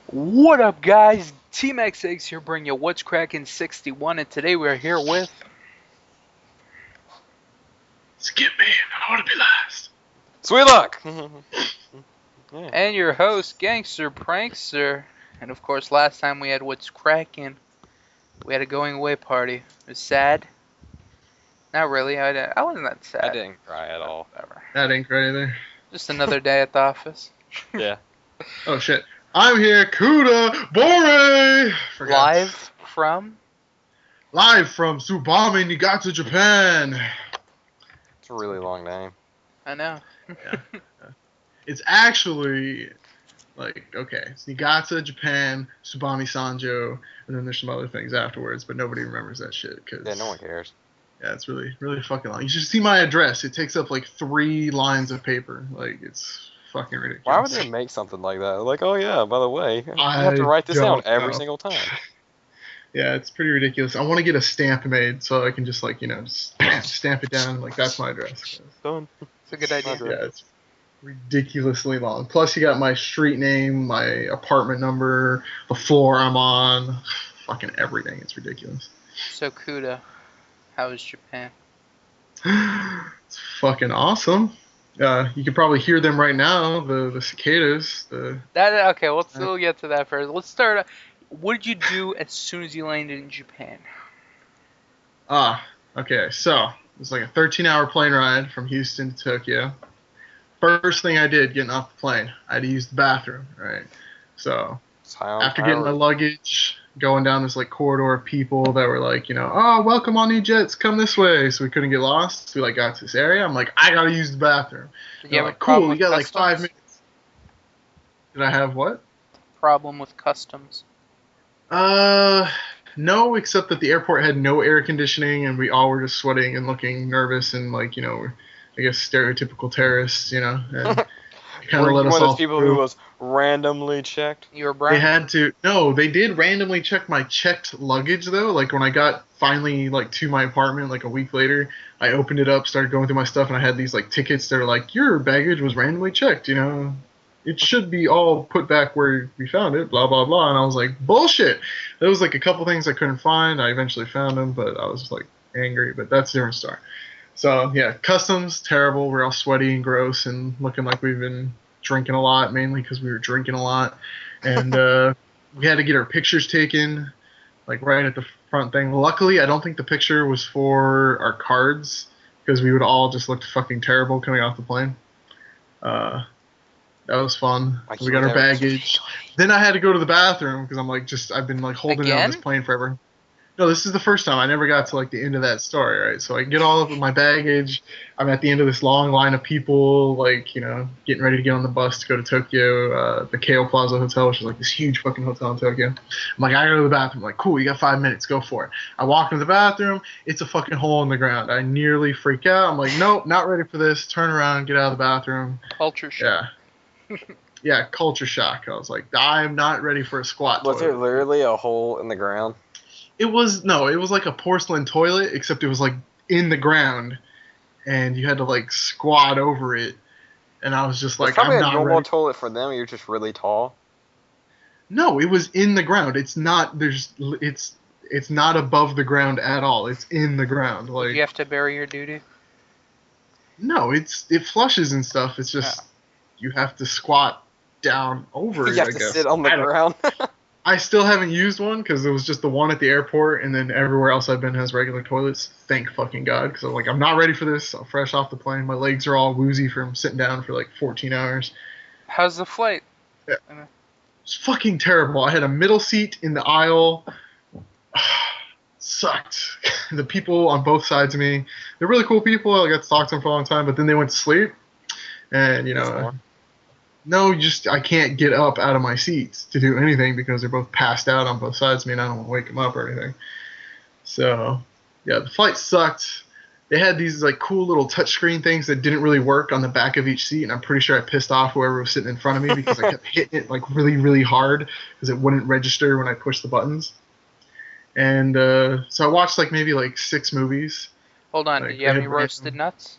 What up, guys? TeamxEggS here, bringing you What's Crackin' 61, and today we are here with Skip me, I want to be last. Sweet luck! Yeah. and your host, Gangster Prankster. And of course, last time we had What's Crackin', we had a going away party. It was sad. Not really. I wasn't that sad. I didn't cry at all. Whatever. That ain't great either. Just another day at the office. Yeah. Oh shit. I'm here, Kuta Bore! Live from Tsubame, Niigata, Japan. It's a really long name. I know. Yeah. It's actually, like, okay, it's Niigata, Japan, Tsubame Sanjo, and then there's some other things afterwards, but nobody remembers that shit. Yeah, no one cares. Yeah, it's really, really fucking long. You should see my address. It takes up like 3 lines of paper. Like, it's fucking ridiculous. Why would they make something like that? Like, oh yeah, by the way, you I have to write this down don't every know. single time. Yeah, it's pretty ridiculous. I want to get a stamp made so I can just, like, just stamp it down. Like, that's my address. Done. It's a good idea. Yeah, it's ridiculously long. Plus, you got my street name, my apartment number, the floor I'm on, fucking everything. It's ridiculous. So, Kuta, how was Japan? It's fucking awesome. You can probably hear them right now, the cicadas. Okay, we'll get to that first. Let's start. What did you do as soon as you landed in Japan? Okay, so it was like a 13-hour plane ride from Houston to Tokyo. First thing I did getting off the plane, I had to use the bathroom, right? So after getting my luggage, going down this like corridor of people that were like, oh, welcome on new jets, come this way. So we couldn't get lost. So we like got to this area. I'm like, I gotta use the bathroom. Yeah, like, cool. You got like 5 minutes. Did I have what? Problem with customs. No, except that the airport had no air conditioning, and we all were just sweating and looking nervous and like, I guess stereotypical terrorists, and kind of let us one of all those people through. who was randomly checked. You were brown. They had to. No, they did randomly check my checked luggage though. Like when I got finally like to my apartment like a week later, I opened it up, started going through my stuff, and I had these like tickets that are like, your baggage was randomly checked. It should be all put back where we found it. Blah blah blah. And I was like, bullshit. There was like a couple things I couldn't find. I eventually found them, but I was like angry. But that's a different story. So yeah, customs terrible. We're all sweaty and gross and looking like we've been drinking a lot, mainly because we were drinking a lot, and we had to get our pictures taken, like right at the front thing. Luckily, I don't think the picture was for our cards because we would all just looked fucking terrible coming off the plane. That was fun. We got our baggage. Then I had to go to the bathroom because I'm like, I've been like holding it on this plane forever. No, this is the first time. I never got to like the end of that story, right? So I get all of my baggage. I'm at the end of this long line of people, like, getting ready to get on the bus to go to Tokyo, the Keio Plaza Hotel, which is like this huge fucking hotel in Tokyo. I'm like, I gotta go to the bathroom. I'm like, cool, you got 5 minutes, go for it. I walk into the bathroom, it's a fucking hole in the ground. I nearly freak out. I'm like, nope, not ready for this. Turn around, get out of the bathroom. Culture shock. Yeah. Yeah, culture shock. I was like, I'm not ready for a squat. Was it literally a hole in the ground? It was like a porcelain toilet, except it was like in the ground, and you had to like squat over it. And I was just like, it's probably I'm a not normal ready. toilet for them. You're just really tall. No, it was in the ground. It's not. It's not above the ground at all. It's in the ground. Like you have to bury your doo-doo? No, it flushes and stuff. It's just you have to squat down over it. You have to sit on the ground. I still haven't used one because it was just the one at the airport, and then everywhere else I've been has regular toilets. Thank fucking God, because I'm like, I'm not ready for this. I'm fresh off the plane. My legs are all woozy from sitting down for like 14 hours. How's the flight? Yeah. It's fucking terrible. I had a middle seat in the aisle. Sucked. The people on both sides of me, they're really cool people. I got to talk to them for a long time, but then they went to sleep, and no, I can't get up out of my seats to do anything because they're both passed out on both sides of me, and I don't want to wake them up or anything. So, yeah, the flight sucked. They had these like cool little touchscreen things that didn't really work on the back of each seat, and I'm pretty sure I pissed off whoever was sitting in front of me because I kept hitting it like really, really hard because it wouldn't register when I pushed the buttons. And so I watched like maybe like 6 movies. Hold on, did you have any roasted nuts?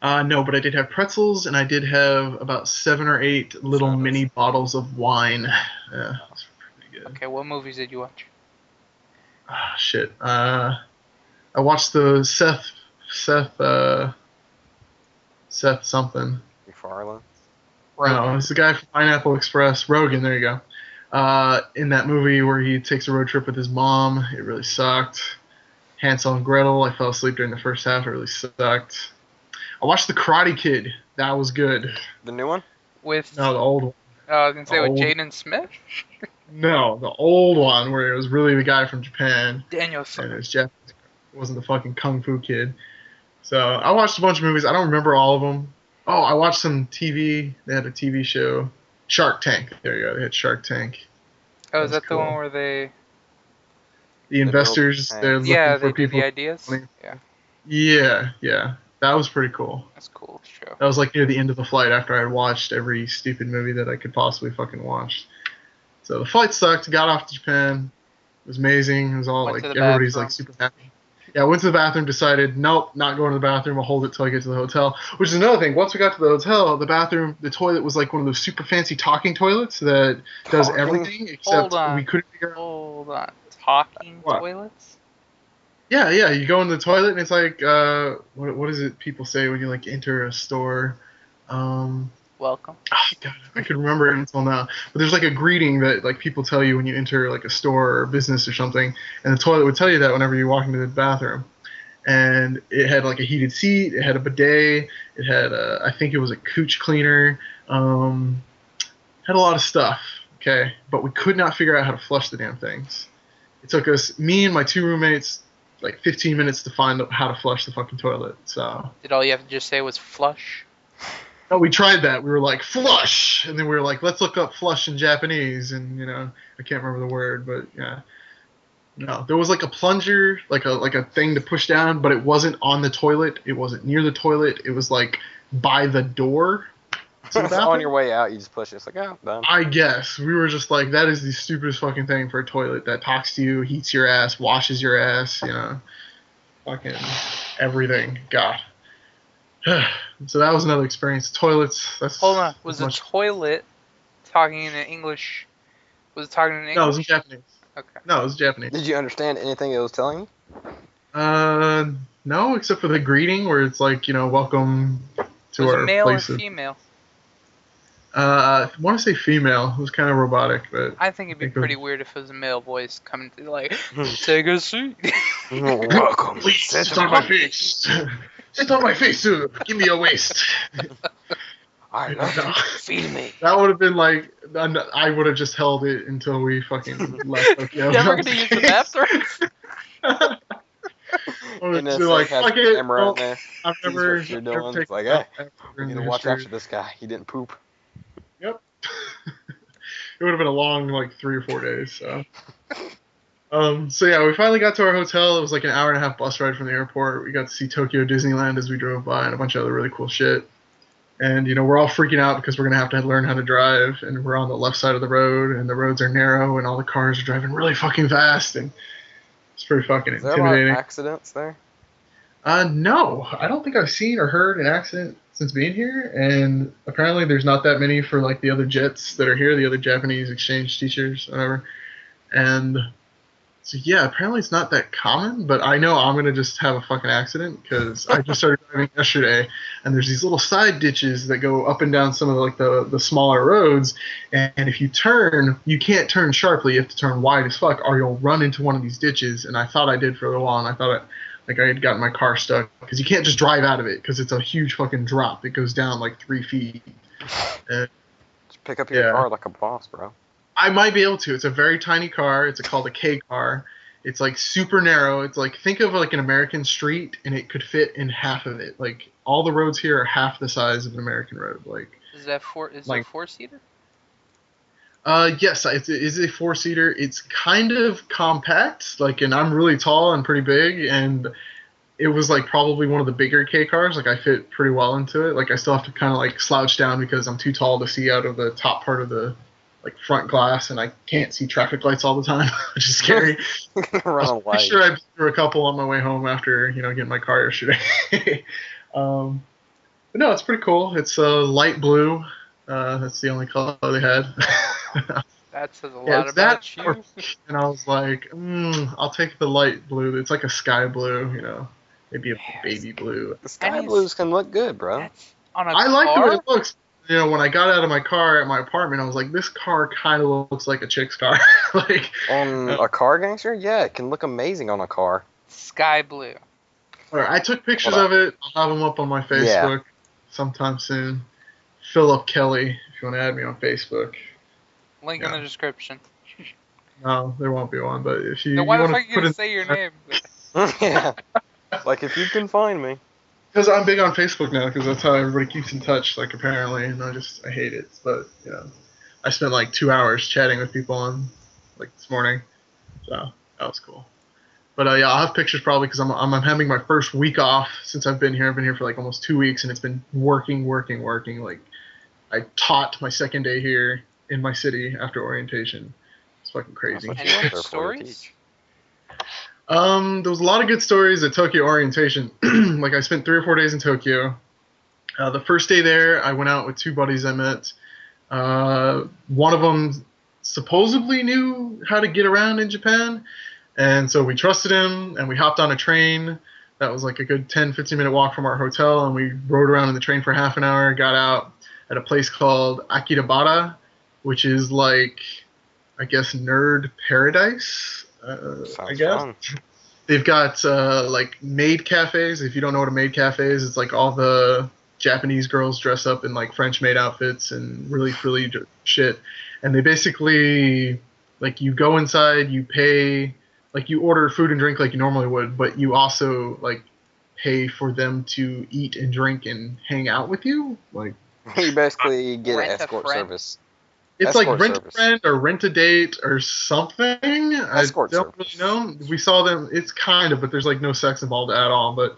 No, but I did have pretzels, and I did have about 7 or 8 little mini bottles of wine. Yeah, that's pretty good. Okay, what movies did you watch? Ah, shit. I watched the Seth something. McFarlane. No, it's the guy from Pineapple Express. Rogan, there you go. In that movie where he takes a road trip with his mom, it really sucked. Hansel and Gretel, I fell asleep during the first half. It really sucked. I watched The Karate Kid. That was good. The new one? With No, the old one. I was gonna say with old- Jaden Smith. No, the old one where it was really the guy from Japan. Daniel. And it was Japanese. It wasn't the fucking Kung Fu Kid. So I watched a bunch of movies. I don't remember all of them. Oh, I watched some TV. They had a TV show. Shark Tank. There you go. They had Shark Tank. Oh, is that cool. the one where they? The investors, they're looking Yeah, for they do people. the ideas. Yeah, Yeah. That was pretty cool. that's cool show. That was like near the end of the flight after I had watched every stupid movie that I could possibly fucking watch. So the flight sucked. Got off to Japan. It was amazing. It was all Went like to the everybody's bathroom. like super happy. Yeah, I went to the bathroom. Decided nope, not going to the bathroom. I'll hold it till I get to the hotel. Which is another thing. Once we got to the hotel, the bathroom, the toilet was like one of those super fancy talking toilets that does Talking? everything except Hold on. we couldn't figure out. Hold on. Talking What? toilets? Yeah. You go in the toilet and it's like what is it people say when you like enter a store? Welcome. God, I could remember it until now. But there's like a greeting that like people tell you when you enter like a store or a business or something, and the toilet would tell you that whenever you walk into the bathroom. And it had like a heated seat, it had a bidet, it had I think it was a cooch cleaner, had a lot of stuff. Okay, but we could not figure out how to flush the damn things. It took us, me and my 2 roommates, like 15 minutes to find out how to flush the fucking toilet. So. Did all you have to just say was flush? No, we tried that. We were like, flush! And then we were like, let's look up flush in Japanese. And, I can't remember the word, but yeah. No, there was like a plunger, like a thing to push down, but it wasn't on the toilet. It wasn't near the toilet. It was like by the door. to the On bathroom. your way out, you just push it. It's like, oh, done. I guess. We were just like, that is the stupidest fucking thing for a toilet that talks to you, heats your ass, washes your ass, fucking everything. God. So that was another experience. Toilets. That's Hold on. Was as the much- toilet talking in English? Was it talking in English? No, it was in Japanese. Okay. No, it was Japanese. Did you understand anything it was telling you? No, except for the greeting where it's like, welcome to Was our it male place. or female? I want to say female. It was kind of robotic, but I think it'd be think it pretty was- weird if it was a male voice coming to like, take a seat. Welcome. please sit on my face. Sit on my face, too. Give me your waist. I love you. Feed me. That would have been like, I would have just held it until we fucking left Tokyo. You ever gonna use the bathroom? I would And be then like, has fuck the it. camera Well, in there. I've Sees never, what you're I've never doing. taken It's like, a hey, bath ever You in need the to watch history. after this guy. He didn't poop. Yep. It would have been a long, like, 3 or 4 days, so. So yeah, we finally got to our hotel. It was like an hour and a half bus ride from the airport. We got to see Tokyo Disneyland as we drove by and a bunch of other really cool shit. And, we're all freaking out because we're going to have to learn how to drive. And we're on the left side of the road, and the roads are narrow, and all the cars are driving really fucking fast. And it's pretty fucking Is there a lot of intimidating. accidents there? No, I don't think I've seen or heard an accident since being here. And apparently there's not that many for, like, the other jets that are here, the other Japanese exchange teachers, whatever. And so, yeah, apparently it's not that common, but I know I'm going to just have a fucking accident because I just started driving yesterday, and there's these little side ditches that go up and down some of the smaller roads, and if you turn, you can't turn sharply. You have to turn wide as fuck, or you'll run into one of these ditches, and I thought I did for a little while, and I thought I had gotten my car stuck, because you can't just drive out of it, because it's a huge fucking drop. It goes down like 3 feet. Just pick up your Yeah. car like a boss, bro. I might be able to. It's a very tiny car. It's called a K car. It's like super narrow. It's like, think of like an American street, and it could fit in half of it. Like, all the roads here are half the size of an American road. Like, Is that is it a Like- 4-seater? yes, it is a 4-seater. It's kind of compact. Like, and I'm really tall and pretty big, and it was like probably one of the bigger K cars. Like, I fit pretty well into it. Like, I still have to kind of like slouch down because I'm too tall to see out of the top part of the like front glass, and I can't see traffic lights all the time, which is scary. Run a I'm light. sure I blew through a couple on my way home after getting my car yesterday. But no, it's pretty cool. It's light blue. That's the only color they had. That says a Yeah, lot it's that, about or you. pink, and I was like, I'll take the light blue. It's like a sky blue, maybe a Yes. baby blue. The I sky mean, blues can look good, bro. that's on a I like the way car. it looks. When I got out of my car at my apartment, I was like, this car kind of looks like a chick's car. like, On uh, a car gangster? Yeah, it can look amazing on a car. Sky blue. I took pictures Hold up. of it. I'll have them up on my Yeah. Facebook sometime soon. Philip Kelly, if you want to add me on Facebook. Link in Yeah. the description. No, there won't be one, but if Then you why the want fuck to you put gonna in, say your name? Yeah. Like, if you can find me. because I'm big on Facebook now, because that's how everybody keeps in touch. Like apparently, and I hate it, but I spent like 2 hours chatting with people on like this morning, so that was cool. But yeah, I'll have pictures probably because I'm having my first week off since I've been here. I've been here for like almost 2 weeks, and it's been working. Like I taught my second day here in my city after orientation. It's fucking That's crazy. what you Any went good there for, to stories? teach. There was a lot of good stories at Tokyo orientation. Like I spent 3 or 4 days in Tokyo. The first day there, I went out with two buddies I met. One of them supposedly knew how to get around in Japan, and so we trusted him, and we hopped on a train. That was like a good 10, 15-minute walk from our hotel, and we rode around in the train for half an hour, got out at a place called Akihabara, which is like, I guess, nerd paradise, I Sounds guess. fun. They've got like maid cafes. If you don't know what a maid cafe is, it's like all the Japanese girls dress up in like French maid outfits and really frilly shit. And they basically, like, you go inside, you pay, like you order food and drink like you normally would, but you also like pay for them to eat and drink and hang out with you. Like You basically get an Rent a escort friend? service. it's like Escort rent a service. friend or rent a date or something. I Escort don't really service. know. We saw them. It's kind of, but there's like no sex involved at all. But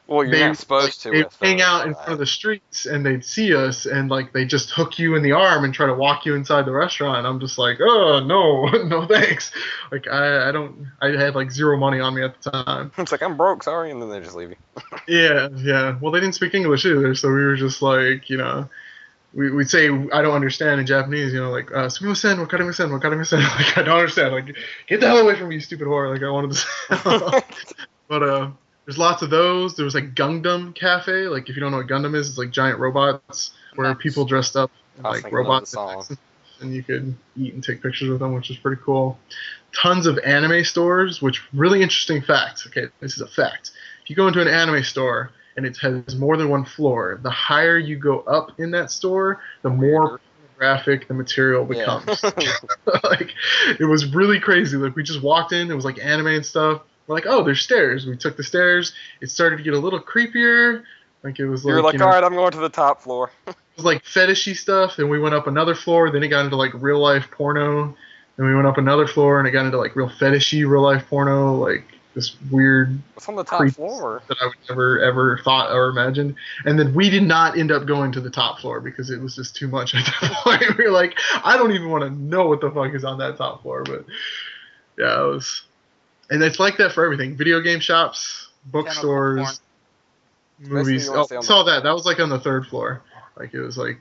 Well, you're they not supposed to they with hang out in front that. of the streets and they'd see us and like they just hook you in the arm and try to walk you inside the restaurant. I'm just like, oh no, no thanks. Like I don't. I had like zero money on me at the time. It's like, I'm broke, sorry, and then they just leave you. Yeah, yeah. Well, they didn't speak English either, so we were just like, we'd say I don't understand in Japanese, like sumimasen, wakarimasen, wakarimasen. Like I don't understand. Like get the hell away from me, you stupid whore. Like I wanted to say. But there's lots of those. There was like Gundam Cafe. Like if you don't know what Gundam is, it's like giant robots where Nice. people dressed up in I was like thinking of the robots song. and you could eat and take pictures with them, which is pretty cool. Tons of anime stores, which really interesting facts. Okay, this is a fact. If you go into an anime store and it has more than one floor, the higher you go up in that store, the more graphic the material becomes. Like it was really crazy. Like we just walked in, it was like anime and stuff. We're like, oh, there's stairs. We took the stairs. It started to get a little creepier. Like it was You were like, like, alright, I'm going to the top floor. it was like fetishy stuff. And we went up another floor. Then it got into like real life porno. Then we went up another floor and it got into like real fetishy real life porno. Like this weird What's on the top creep floor? that I would never ever thought or imagined. And then we did not end up going to the top floor because it was just too much at that point. We were like, I don't even want to know what the fuck is on that top floor. But yeah, it was. And it's like that for everything. Video game shops, Tentacle bookstores, movies. you wanna Oh, stay I on saw that. That was like on the third floor. Like it was like,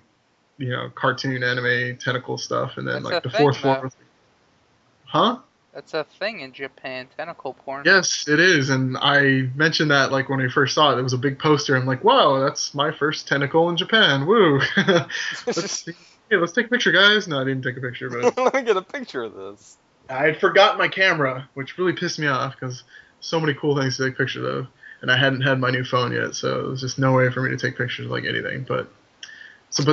cartoon, anime, tentacle stuff. And then That's like a the fourth thing, floor though. was like, huh? That's a thing in Japan, tentacle porn. Yes, it is. And I mentioned that like when I first saw it. It was a big poster. I'm like, wow, that's my first tentacle in Japan. Woo. let's take a picture, guys. No, I didn't take a picture, but Let me get a picture of this. I had forgotten my camera, which really pissed me off because so many cool things to take pictures of, and I hadn't had my new phone yet, so there was just no way for me to take pictures of like anything. But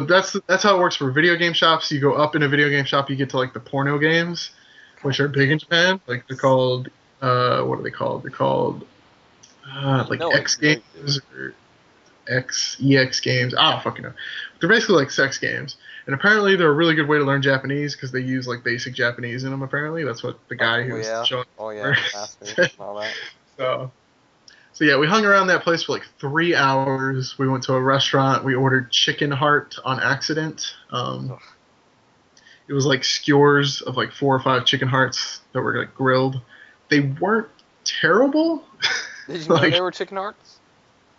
that's how it works for video game shops. You go up in a video game shop, you get to like the porno games, which are big in Japan. Like they're called, what are they called? They're called like No, X like, games or EX games. I don't fucking know. They're basically like sex games. And apparently they're a really good way to learn Japanese because they use like basic Japanese in them. Apparently that's what the guy who was showing. Oh yeah, master and all that. So yeah, we hung around that place for like 3 hours. We went to a restaurant. We ordered chicken heart on accident. It was like skewers of like 4 or 5 chicken hearts that were like grilled. They weren't terrible. Did you know they were chicken hearts?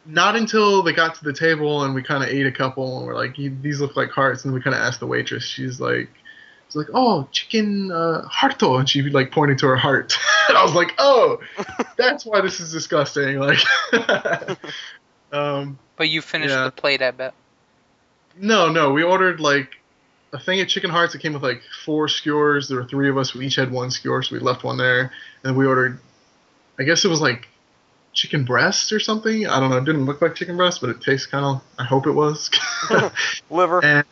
Not until they got to the table and we kind of ate a couple and we're like, these look like hearts. And we kind of asked the waitress. She's like, oh, chicken harto, and she like pointed to her heart. And I was like, oh, that's why this is disgusting. Like, But you finished yeah. the plate, I bet. No, we ordered like a thing of chicken hearts. It came with like 4 skewers. There were 3 of us. We each had 1 skewer, so we left one there. And we ordered, I guess it was like chicken breast or something. I don't know. It didn't look like chicken breast, but it tastes kind of. I hope it was. Liver.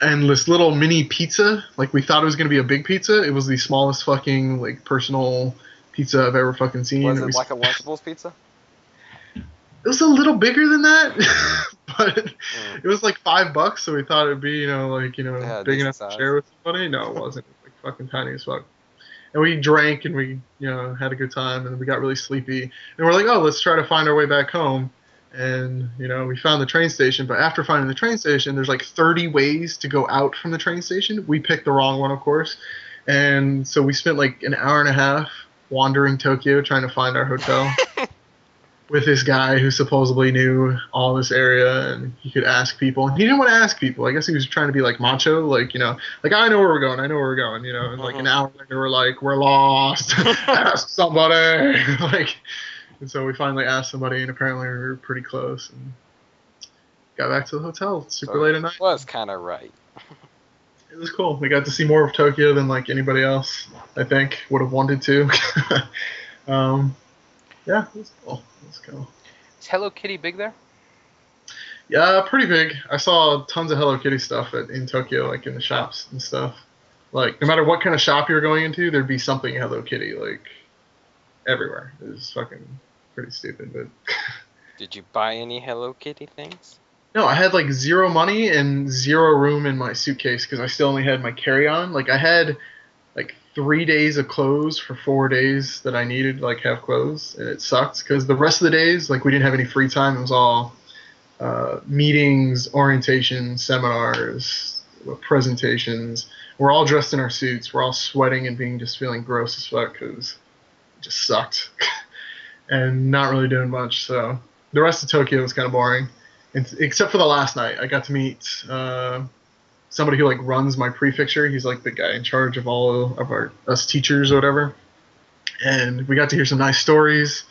And this little mini pizza. Like we thought it was gonna be a big pizza. It was the smallest fucking like personal pizza I've ever fucking seen. Was it like a Lunchables pizza? It was a little bigger than that, but it was like $5, so we thought it'd be, Yeah, big enough size. to share with somebody. No, it wasn't. It was like fucking tiny as fuck. And we drank and we, had a good time and we got really sleepy. And we're like, oh, let's try to find our way back home. And, we found the train station. But after finding the train station, there's like 30 ways to go out from the train station. We picked the wrong one, of course. And so we spent like an hour and a half wandering Tokyo trying to find our hotel. With this guy who supposedly knew all this area and he could ask people. And he didn't want to ask people. I guess he was trying to be like macho, like, like I know where we're going, and like an hour later we're like, we're lost. Ask somebody. Like, and so we finally asked somebody and apparently we were pretty close and got back to the hotel super late at night. Was kind of right. It was cool. We got to see more of Tokyo than like anybody else, I think, would have wanted to. Yeah, it was cool. Let's go. Is Hello Kitty big there? Yeah, pretty big. I saw tons of Hello Kitty stuff in Tokyo, like in the shops and stuff. Like, no matter what kind of shop you were going into, there'd be something Hello Kitty, like, everywhere. It was fucking pretty stupid, but... Did you buy any Hello Kitty things? No, I had, like, 0 money and 0 room in my suitcase because I still only had my carry-on. Like, I had, like, 3 days of clothes for 4 days that I needed to like have clothes, and it sucked because the rest of the days, like, we didn't have any free time. It was all meetings, orientation, seminars, presentations. We're all dressed in our suits. We're all sweating and just feeling gross as fuck because it just sucked and not really doing much. So the rest of Tokyo was kind of boring, except for the last night. I got to meet somebody who like runs my prefecture. He's like the guy in charge of all of us teachers or whatever. And we got to hear some nice stories,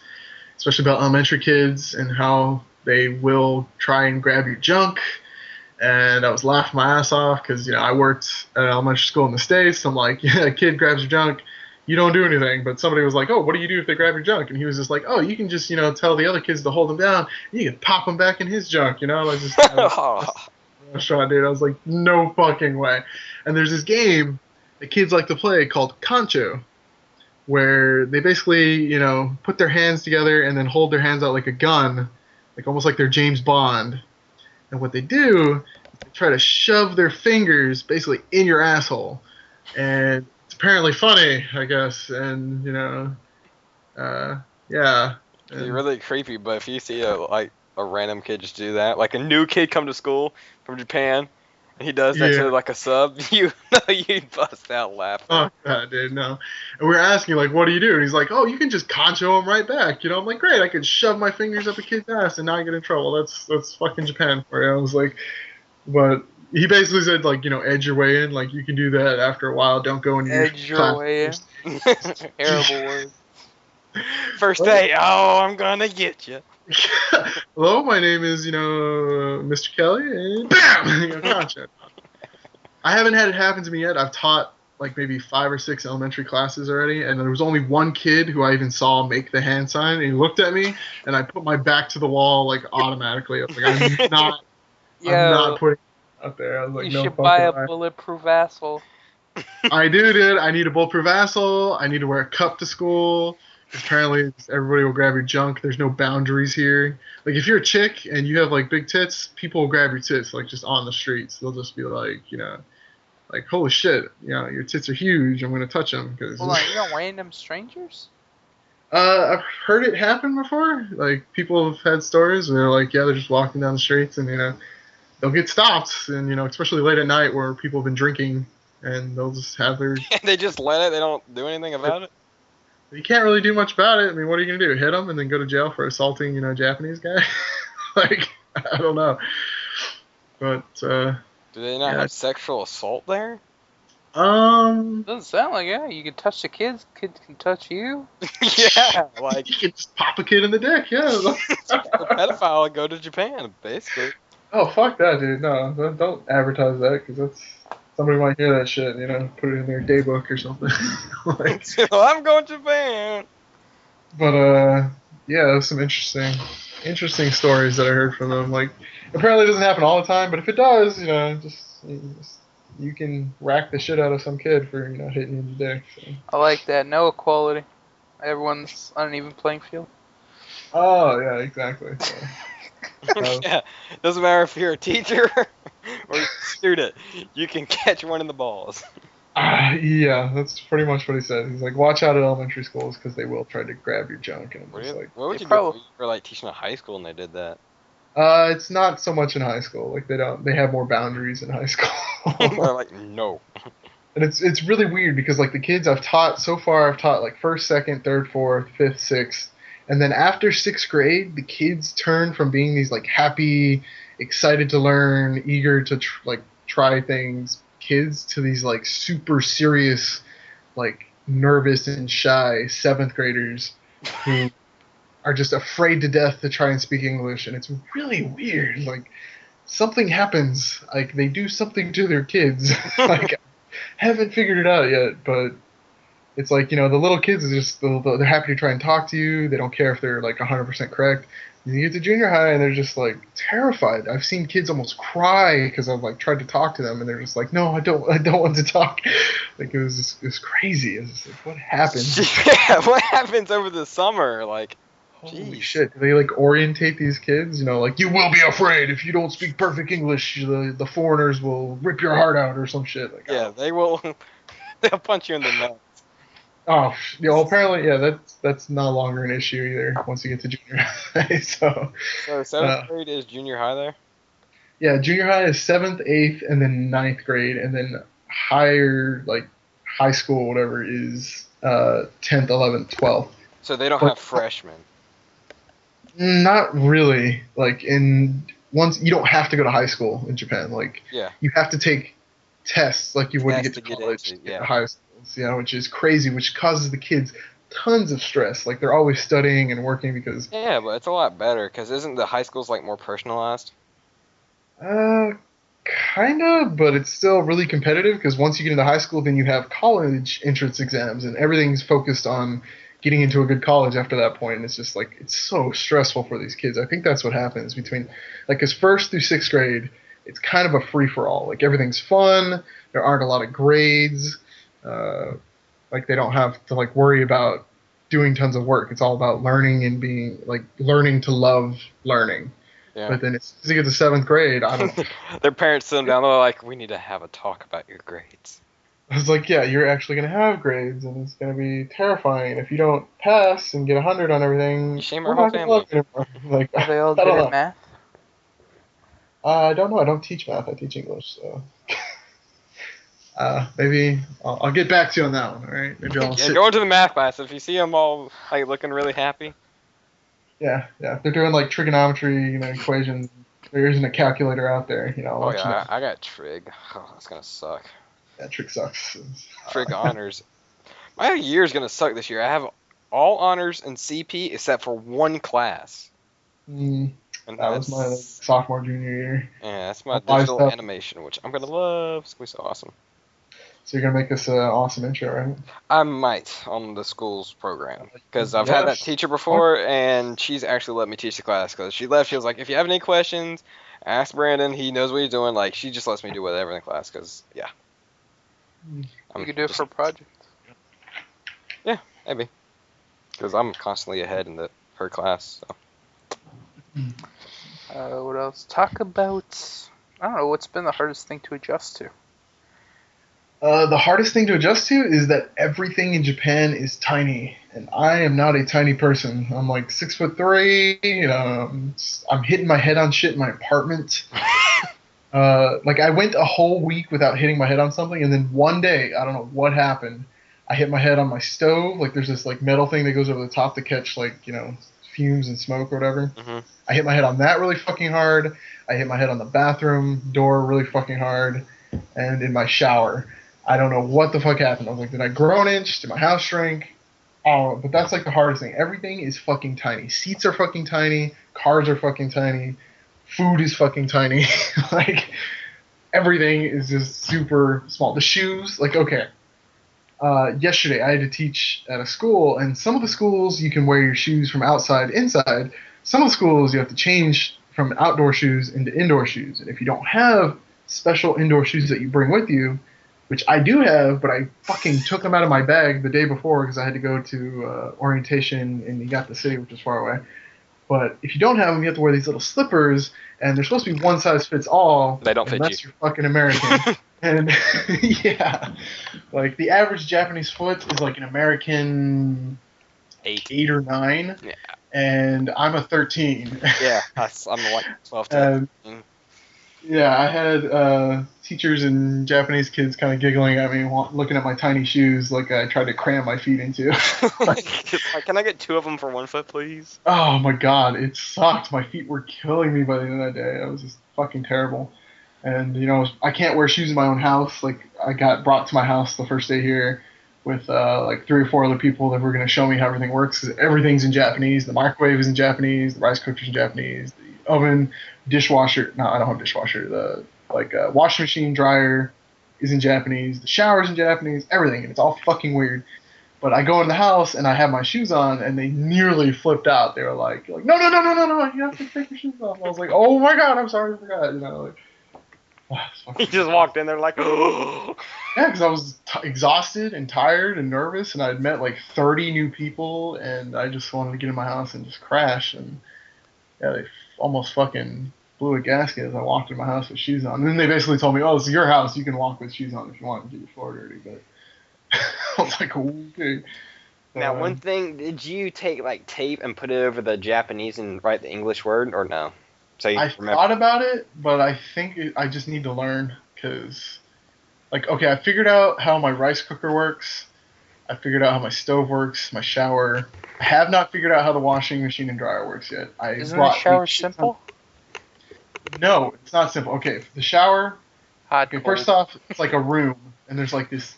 especially about elementary kids and how they will try and grab your junk. And I was laughing my ass off because, I worked at an elementary school in the States. I'm like, yeah, a kid grabs your junk, you don't do anything. But somebody was like, oh, what do you do if they grab your junk? And he was just like, oh, you can just, tell the other kids to hold them down. And you can pop them back in his junk, I restaurant, dude. I was like, no fucking way. And there's this game that kids like to play called Concho, where they basically, put their hands together and then hold their hands out like a gun, like almost like they're James Bond. And what they do, they try to shove their fingers basically in your asshole. And it's apparently funny, I guess. And, yeah. It's really creepy, but if you see a random kid just do that, like a new kid come to school from Japan, and he does that to like a sub, you bust out laughing. Oh God, dude, no. And we were asking like, what do you do? And he's like, oh, you can just concho him right back. I'm like, great, I could shove my fingers up a kid's ass and not get in trouble. That's fucking Japan for you. I was like, but he basically said like, edge your way in. Like you can do that after a while. Don't go in your Edge your way in. Terrible word. First day, oh, I'm gonna get you. Hello, my name is, Mr. Kelly, and bam! Gotcha. I haven't had it happen to me yet. I've taught like maybe 5 or 6 elementary classes already, and there was only one kid who I even saw make the hand sign, and he looked at me, and I put my back to the wall like automatically. I was like, I'm not putting it out there. I was like, you no should buy a way. bulletproof asshole. I do, dude. I need a bulletproof asshole. I need to wear a cup to school. Apparently, everybody will grab your junk. There's no boundaries here. Like, if you're a chick and you have, like, big tits, people will grab your tits, like, just on the streets. They'll just be like, like, holy shit, your tits are huge. I'm going to touch them. Hold on, you know random strangers? I've heard it happen before. Like, people have had stories where they're like, yeah, they're just walking down the streets and, they'll get stopped. And, especially late at night where people have been drinking and they'll just have their... They just let it? They don't do anything about it? You can't really do much about it. I mean, what are you gonna do? Hit him and then go to jail for assaulting, Japanese guy? Like, I don't know. But Do they not yeah. have sexual assault there? Doesn't sound like it. You can touch the kids. Kids can touch you. Yeah, like you can just pop a kid in the dick. Yeah. a pedophile would go to Japan, basically. Oh, fuck that, dude. No, don't advertise that because that's somebody might hear that shit. Put it in their daybook or something. Like, Well, I'm going to Japan. but yeah, there's some interesting stories that I heard from them. Like, apparently it doesn't happen all the time, but if it does, you can rack the shit out of some kid for hitting you in the dick. So. I like that. No equality. Everyone's on an even playing field. Oh yeah, exactly. So, Yeah, doesn't matter if you're a teacher or a student, you can catch one in the balls. yeah, that's pretty much what he said. He's like, watch out at elementary schools because they will try to grab your junk. And I'm just like, what would They you do probably- if you were like teaching a high school and they did that? it's not so much in high school. Like they have more boundaries in high school. They're like, no. And it's really weird because like the kids I've taught so far, I've taught like first, second, third, fourth, fifth, sixth, and then after sixth grade, the kids turn from being these like happy, excited to learn, eager to try things kids to these like super serious, like nervous and shy seventh graders who are just afraid to death to try and speak English, and it's really weird. Like something happens, like they do something to their kids. Like haven't figured it out yet, but it's like, the little kids are just, they're happy to try and talk to you. They don't care if they're like 100% correct. You get to junior high and they're just like terrified. I've seen kids almost cry because I've like tried to talk to them and they're just like, no, I don't want to talk. Like it was crazy. It's just like, what happened? Yeah, what happens over the summer? Like, Holy jeez. shit. Do they like orientate these kids? Like you will be afraid if you don't speak perfect English. The foreigners will rip your heart out or some shit. Like, Yeah, they will. They'll punch you in the nuts. Oh, apparently, yeah, that's no longer an issue either once you get to junior high. So Seventh grade is junior high there? yeah, junior high is 7th, 8th, and then ninth grade, and then higher, like high school, whatever, is 10th, 11th, 12th. So they don't have freshmen. Not really. Like once you don't have to go to high school in Japan. Like Yeah. you have to take tests like you would to get to college, into, to get to high schools, which is crazy, which causes the kids tons of stress. Like they're always studying and working because Yeah, but it's a lot better because isn't the high schools like more personalized? kind of, but it's still really competitive because once you get into high school, then you have college entrance exams and everything's focused on getting into a good college after that point. And it's just like, it's so stressful for these kids. I think that's what happens between, like, because first through sixth grade, it's kind of a free-for-all. Like, everything's fun. There aren't a lot of grades. Like, they don't have to, like, worry about doing tons of work. It's all about learning and being, like, learning to love learning. Yeah. But then as soon as you get to seventh grade, I don't Their parents sit them down. They're like, "We need to have a talk about your grades." I was like, yeah, you're actually going to have grades, and it's going to be terrifying. If you don't pass and get 100 on everything, You shame we're our whole not gonna love family. you anymore. Like, Are they all I good don't at know. math? I don't know. I don't teach math. I teach English. So maybe I'll get back to you on that one. All right? Maybe I'll Yeah, sit. go into the math class. If you see them all like looking really happy, Yeah. If they're doing like trigonometry, equations, there isn't a calculator out there. I'll oh let you know. yeah, I got trig. Oh, that's gonna suck. That trick sucks. Trig honors. My year's gonna suck this year. I have all honors and CP except for one class. Mm, And that was my like, sophomore, junior year. Yeah, that's my All digital stuff. animation, which I'm gonna love. It's gonna be so awesome. So you're gonna make this an awesome intro, right? I might on the school's program because I've had that Yes. teacher before, and she's actually let me teach the class. Because she left, she was like, "If you have any questions, ask Brandon. He knows what he's doing." Like she just lets me do whatever in the class. Because yeah, You could do it for a project. maybe because I'm constantly ahead in her class. So. What else? Talk about. I don't know. What's been the hardest thing to adjust to? The hardest thing to adjust to is that everything in Japan is tiny, and I am not a tiny person. I'm like 6'3". I'm hitting my head on shit in my apartment. Like I went a whole week without hitting my head on something, and then one day, I don't know what happened. I hit my head on my stove. Like there's this like metal thing that goes over the top to catch like fumes and smoke or whatever. Mhm. I hit my head on that really fucking hard. I hit my head on the bathroom door really fucking hard, and in my shower. I don't know what the fuck happened. I was like, did I grow an inch? Did my house shrink? Oh, but that's like the hardest thing. Everything is fucking tiny. Seats are fucking tiny. Cars are fucking tiny. Food is fucking tiny. Like everything is just super small. The shoes, like okay. Yesterday I had to teach at a school, and some of the schools you can wear your shoes from outside inside. Some of the schools you have to change from outdoor shoes into indoor shoes. And if you don't have special indoor shoes that you bring with you, which I do have, but I fucking took them out of my bag the day before because I had to go to orientation in Niigata City, which is far away. But if you don't have them, you have to wear these little slippers, and they're supposed to be one size fits all. They don't fit unless you. you're fucking American. And yeah, like the average Japanese foot is like an American 8 or 9, Yeah. and I'm a 13. Yeah, I'm like 12 to And 13. yeah, I had teachers and Japanese kids kind of giggling at me, looking at my tiny shoes, like I tried to cram my feet into. Like, can I get 2 of them for 1 foot, please? Oh my god, it sucked. My feet were killing me by the end of that day. It was just fucking terrible. And I can't wear shoes in my own house. Like I got brought to my house the first day here with like 3 or 4 other people that were going to show me how everything works. 'Cause everything's in Japanese. The microwave is in Japanese. The rice cooker's in Japanese. The oven, dishwasher. No, I don't have a dishwasher. The washing machine, dryer is in Japanese. The shower's in Japanese. Everything, and it's all fucking weird. But I go in the house and I have my shoes on, and they nearly flipped out. They were like, no, no, no, no, no, no, you have to take your shoes off. I was like, oh my god, I'm sorry, I forgot. He just walked in there like, oh. Yeah, because I was exhausted and tired and nervous, and I'd met like 30 new people, and I just wanted to get in my house and just crash. And yeah, they almost fucking blew a gasket as I walked in my house with shoes on. And then they basically told me, oh, it's your house, you can walk with shoes on if you want and get your floor dirty. But I was like, okay. Now, one thing, did you take like tape and put it over the Japanese and write the English word, or no? So you I thought about it, but I think I just need to learn because, like, okay, I figured out how my rice cooker works. I figured out how my stove works, my shower. I have not figured out how the washing machine and dryer works yet. Isn't the shower simple? No, it's not simple. Okay, the shower. Hot. Okay, first off, it's like a room, and there's like this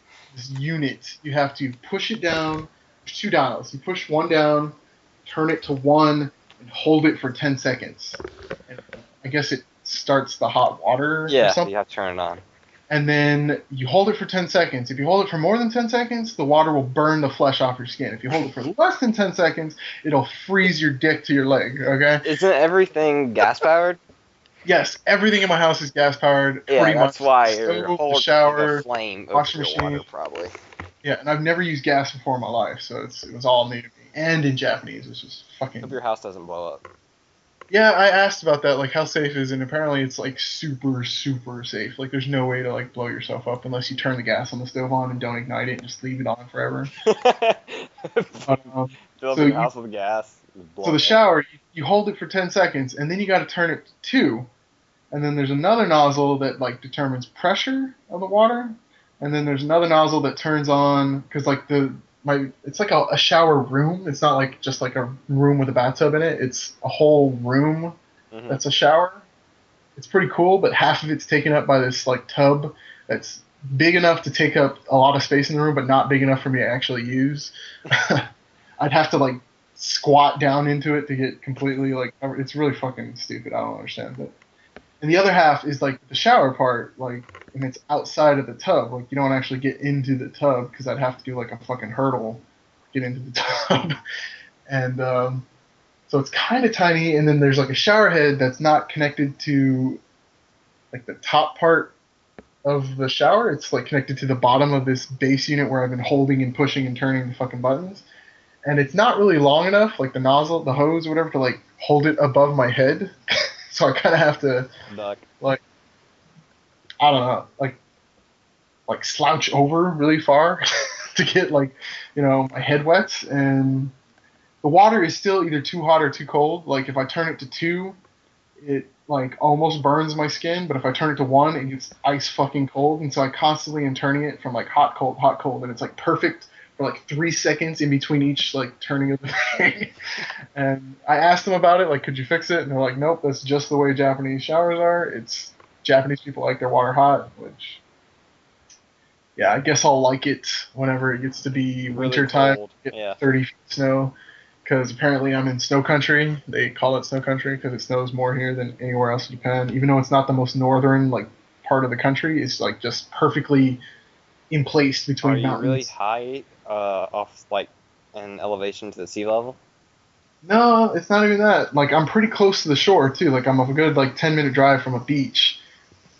unit. You have to push it down. There's 2 dials. You push one down, turn it to 1, and hold it for 10 seconds. And I guess it starts the hot water or something. You have to turn it on. And then you hold it for 10 seconds. If you hold it for more than 10 seconds, the water will burn the flesh off your skin. If you hold it for less than 10 seconds, it'll freeze your dick to your leg, okay? Isn't everything gas-powered? Yes, everything in my house is gas-powered. Yeah, pretty that's much. why Stove, you're the holding shower, the flame over washing your machine. water, probably. Yeah, and I've never used gas before in my life, so it was all new to me. And in Japanese, which is fucking... Hope your house doesn't blow up. Yeah, I asked about that, like how safe is it, and apparently it's like super, super safe. Like there's no way to like blow yourself up unless you turn the gas on the stove on and don't ignite it and just leave it on forever. Fill up so your house with gas. So the shower, you hold it for 10 seconds, and then you got to turn it to 2. And then there's another nozzle that like determines pressure of the water. And then there's another nozzle that turns on, because like it's like a shower room. It's not like just like a room with a bathtub in it. It's a whole room that's a shower. It's pretty cool, but half of it's taken up by this like tub that's big enough to take up a lot of space in the room, but not big enough for me to actually use. I'd have to like squat down into it to get completely like covered. It's really fucking stupid. I don't understand it. And the other half is like the shower part, like, and it's outside of the tub. Like you don't actually get into the tub because I'd have to do like a fucking hurdle to get into the tub. And so it's kind of tiny. And then there's like a shower head that's not connected to like the top part of the shower. It's like connected to the bottom of this base unit where I've been holding and pushing and turning the fucking buttons. And it's not really long enough, like the nozzle, the hose, or whatever, to like hold it above my head. So I kind of have to, like, I don't know, like slouch over really far to get like, my head wet. And the water is still either too hot or too cold. Like if I turn it to 2, it like almost burns my skin, but if I turn it to 1, it gets ice fucking cold, and so I constantly am turning it from like hot cold, and it's like perfect for like 3 seconds in between each like turning of the thing. And I asked them about it, like, could you fix it? And they're like, nope, that's just the way Japanese showers are. It's Japanese people like their water hot, which yeah, I guess I'll like it whenever it gets to be Really winter time, cold. get Yeah. 30 feet of snow. Because apparently I'm in snow country. They call it snow country because it snows more here than anywhere else in Japan. Even though it's not the most northern like part of the country, it's like just perfectly in place Are between you really mountains. high off like in elevation to the sea level? No, it's not even that. Like I'm pretty close to the shore too. Like I'm a good like 10-minute drive from a beach.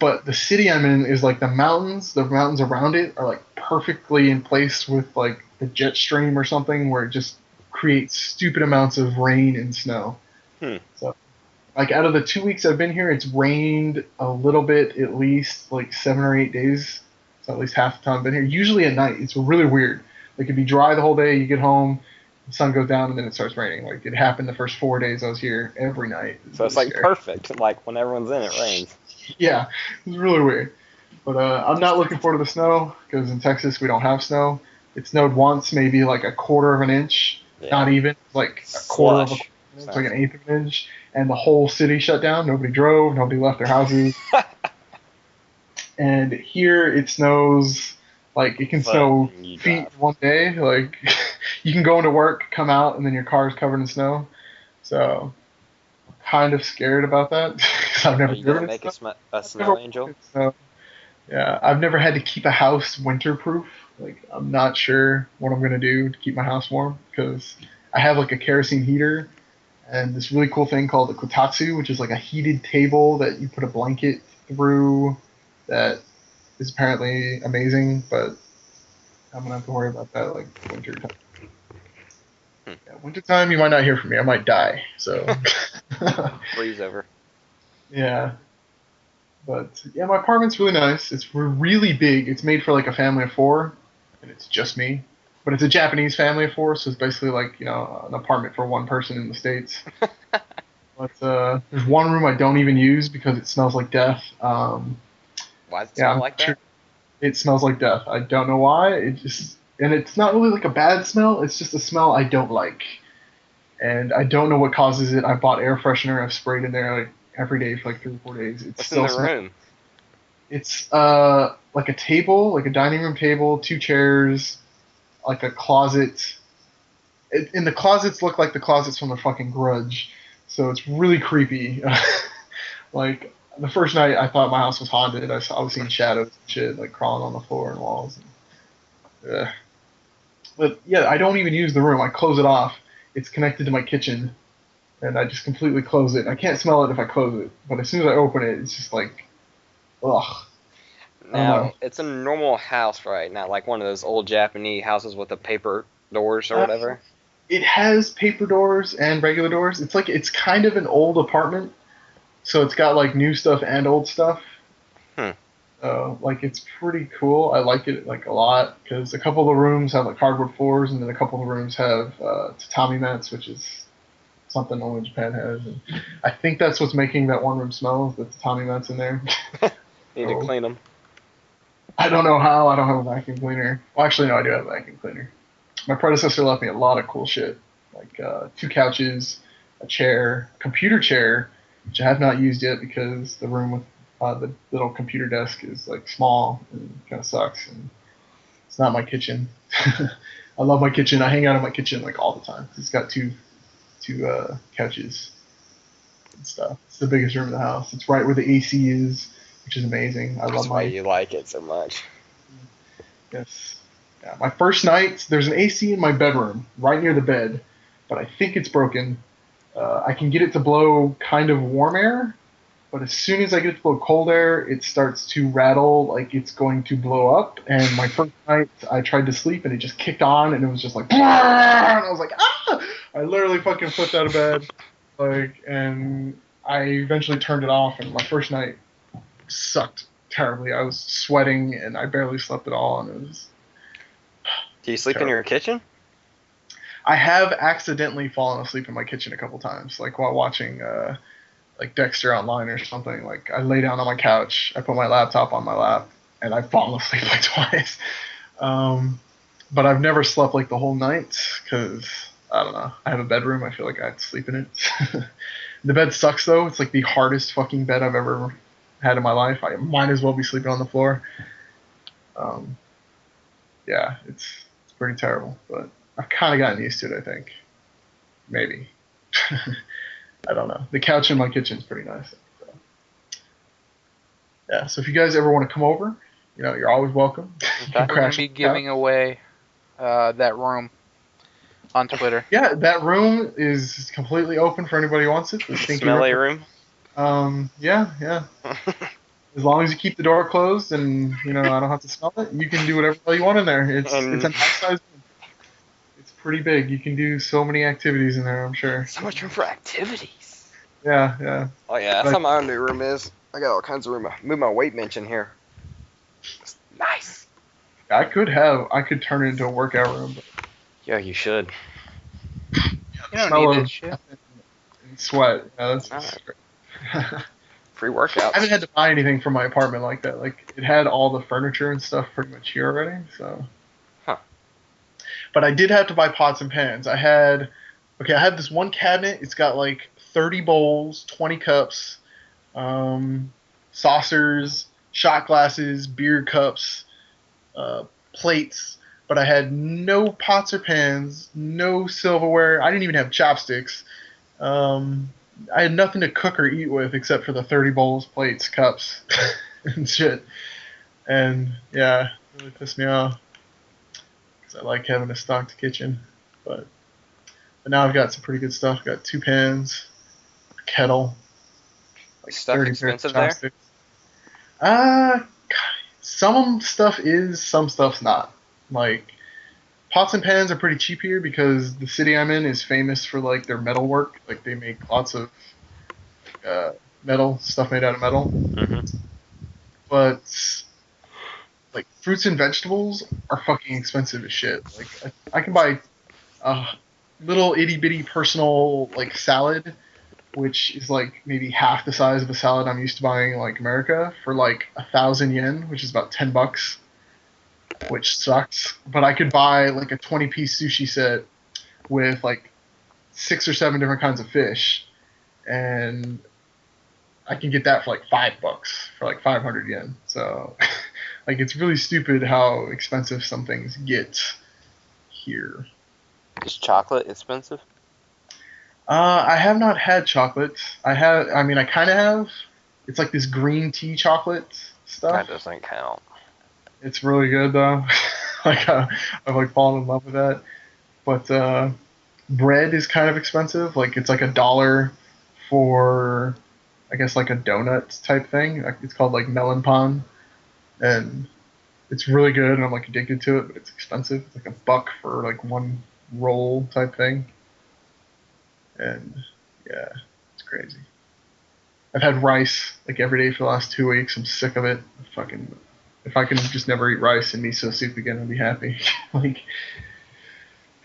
But the city I'm in is like the mountains around it are like perfectly in place with like the jet stream or something where it just creates stupid amounts of rain and snow. Hmm. So like out of the 2 weeks I've been here, it's rained a little bit at least like 7 or 8 days. So at least half the time I've been here. Usually at night. It's really weird. Like it'd be dry the whole day, you get home, the sun goes down and then it starts raining. Like it happened the first 4 days I was here every night. It was So it's really like scary. perfect. Like when everyone's in, it rains. Yeah, it's really weird. But I'm not looking forward to the snow because in Texas we don't have snow. It snowed once, maybe like a quarter of an inch, Yeah. not even, like a quarter of Slush. an inch, like an eighth of an inch, and the whole city shut down. Nobody drove, nobody left their houses. And here it snows, like it can But snow you feet drive. one day. Like you can go into work, come out, and then your car is covered in snow. So kind of scared about that because I've Are never you gonna driven in make snow. a I've never snow walked angel? in snow. Yeah, I've never had to keep a house winter-proof. Like, I'm not sure what I'm gonna do to keep my house warm because I have like a kerosene heater and this really cool thing called a kotatsu, which is like a heated table that you put a blanket through. That is apparently amazing, but I'm gonna have to worry about that like winter time. Hmm. Yeah, winter time, you might not hear from me. I might die. So, Freeze over. yeah. But yeah, my apartment's really nice. It's really big. It's made for like a family of 4, and it's just me. But it's a Japanese family of 4, so it's basically like an apartment for one person in the states. But there's one room I don't even use because it smells like death. Why does it Yeah, smell I'm like sure that? it smells like death. I don't know why. And it's not really like a bad smell. It's just a smell I don't like, and I don't know what causes it. I bought air freshener. I've sprayed in there like every day for like 3 or 4 days. It What's in still the smells. room? It's like a table, like a dining room table, 2 chairs, like a closet. And the closets look like the closets from the fucking Grudge, so it's really creepy. Like the first night, I thought my house was haunted. I was seeing shadows and shit, like crawling on the floor and walls. But yeah, I don't even use the room. I close it off. It's connected to my kitchen, and I just completely close it. I can't smell it if I close it, but as soon as I open it, it's just like, ugh. I don't know. Now, it's a normal house, right? Not like one of those old Japanese houses with the paper doors or Uh, whatever. It has paper doors and regular doors. It's kind of an old apartment, so it's got like new stuff and old stuff. Hmm. Like it's pretty cool. I like it like a lot because a couple of the rooms have like hardwood floors, and then a couple of the rooms have tatami mats, which is something only Japan has. And I think that's what's making that one room smell. The tatami mats in there. Need to So clean them. I don't know how. I don't have a vacuum cleaner. Well, actually, no, I do have a vacuum cleaner. My predecessor left me a lot of cool shit, like 2 couches, a chair, computer chair, which I have not used yet because the room with the little computer desk is like small and kind of sucks, and it's not my kitchen. I love my kitchen. I hang out in my kitchen like all the time. It's got two couches and stuff. It's the biggest room in the house. It's right where the AC is, which is amazing. I love That's why my you like it so much. yes. Yeah, my first night, there's an AC in my bedroom, right near the bed, but I think it's broken. I can get it to blow kind of warm air, but as soon as I get it to blow cold air, it starts to rattle like it's going to blow up. And my first night, I tried to sleep and it just kicked on, and it was just like, and I was like, ah! I literally fucking flipped out of bed, like, and I eventually turned it off. And my first night sucked terribly. I was sweating and I barely slept at all, and it was Do you sleep in terrible. your kitchen? I have accidentally fallen asleep in my kitchen a couple times, like while watching like Dexter Online or something. Like I lay down on my couch, I put my laptop on my lap, and I've fallen asleep like twice. But I've never slept like the whole night because I don't know. I have a bedroom. I feel like I'd sleep in it. The bed sucks though. It's like the hardest fucking bed I've ever had in my life. I might as well be sleeping on the floor. Yeah, it's pretty terrible, but I've kind of gotten used to it. I think maybe. I don't know. The couch in my kitchen is pretty nice. So. Yeah. So if you guys ever want to come over, you're always welcome. We're going to be giving away that room on Twitter. Yeah, that room is completely open for anybody who wants it. The smelly room. Yeah. As long as you keep the door closed and I don't have to smell it, you can do whatever the hell you want in there. It's a nice size room. It's pretty big. You can do so many activities in there, I'm sure. So much room for activities. Yeah. Oh yeah, that's how my new room is. I got all kinds of room. Move my weight bench in here. It's nice. I could turn it into a workout room. But yeah, you should. You don't need that shit. And sweat. Yeah, that's free workouts. I haven't had to buy anything for my apartment like that. Like it had all the furniture and stuff pretty much here already. So. Huh. But I did have to buy pots and pans. I had this one cabinet. It's got like 30 bowls, 20 cups, saucers, shot glasses, beer cups, plates. But I had no pots or pans, no silverware. I didn't even have chopsticks. I had nothing to cook or eat with except for the 30 bowls, plates, cups, and shit. And yeah, it really pissed me off. I like having a stocked kitchen, but now I've got some pretty good stuff. I've got 2 pans, a kettle, like stuff 30 expensive chopsticks. There? Some stuff is, some stuff's not. Like pots and pans are pretty cheap here because the city I'm in is famous for like their metal work. Like they make lots of metal stuff made out of metal. Mm-hmm. But like fruits and vegetables are fucking expensive as shit. Like I can buy a little itty bitty personal like salad, which is like maybe half the size of a salad I'm used to buying in like America for like 1,000 yen, which is about $10, which sucks. But I could buy like a 20-piece sushi set with like 6 or 7 different kinds of fish, and I can get that for like $5 for like 500 yen. So. Like, it's really stupid how expensive some things get here. Is chocolate expensive? I have not had chocolate. I kind of have. It's like this green tea chocolate stuff. That doesn't count. It's really good, though. Like, I've, like, fallen in love with that. But bread is kind of expensive. Like, it's like $1 for, I guess, like a donut type thing. It's called, like, melon pan. And it's really good, and I'm like addicted to it, but it's expensive. It's like $1 for like one roll type thing. And yeah, it's crazy. I've had rice like every day for the last 2 weeks. I'm sick of it. If I can just never eat rice and miso soup again, I'd be happy. Like,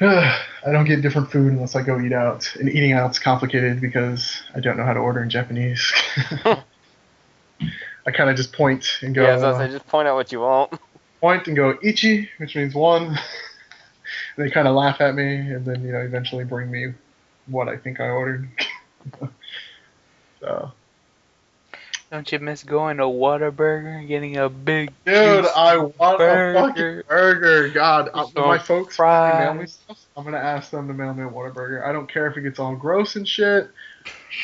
I don't get different food unless I go eat out. And eating out's complicated because I don't know how to order in Japanese. I kind of just point and go. Yeah, so I just point out what you want. Point and go ichi, which means 1. And they kind of laugh at me, and then eventually bring me what I think I ordered. So. Don't you miss going to Whataburger and getting a big dude? I want burger. A fucking burger. God, when my folks mail me stuff, I'm gonna ask them to mail me a Whataburger. I don't care if it gets all gross and shit.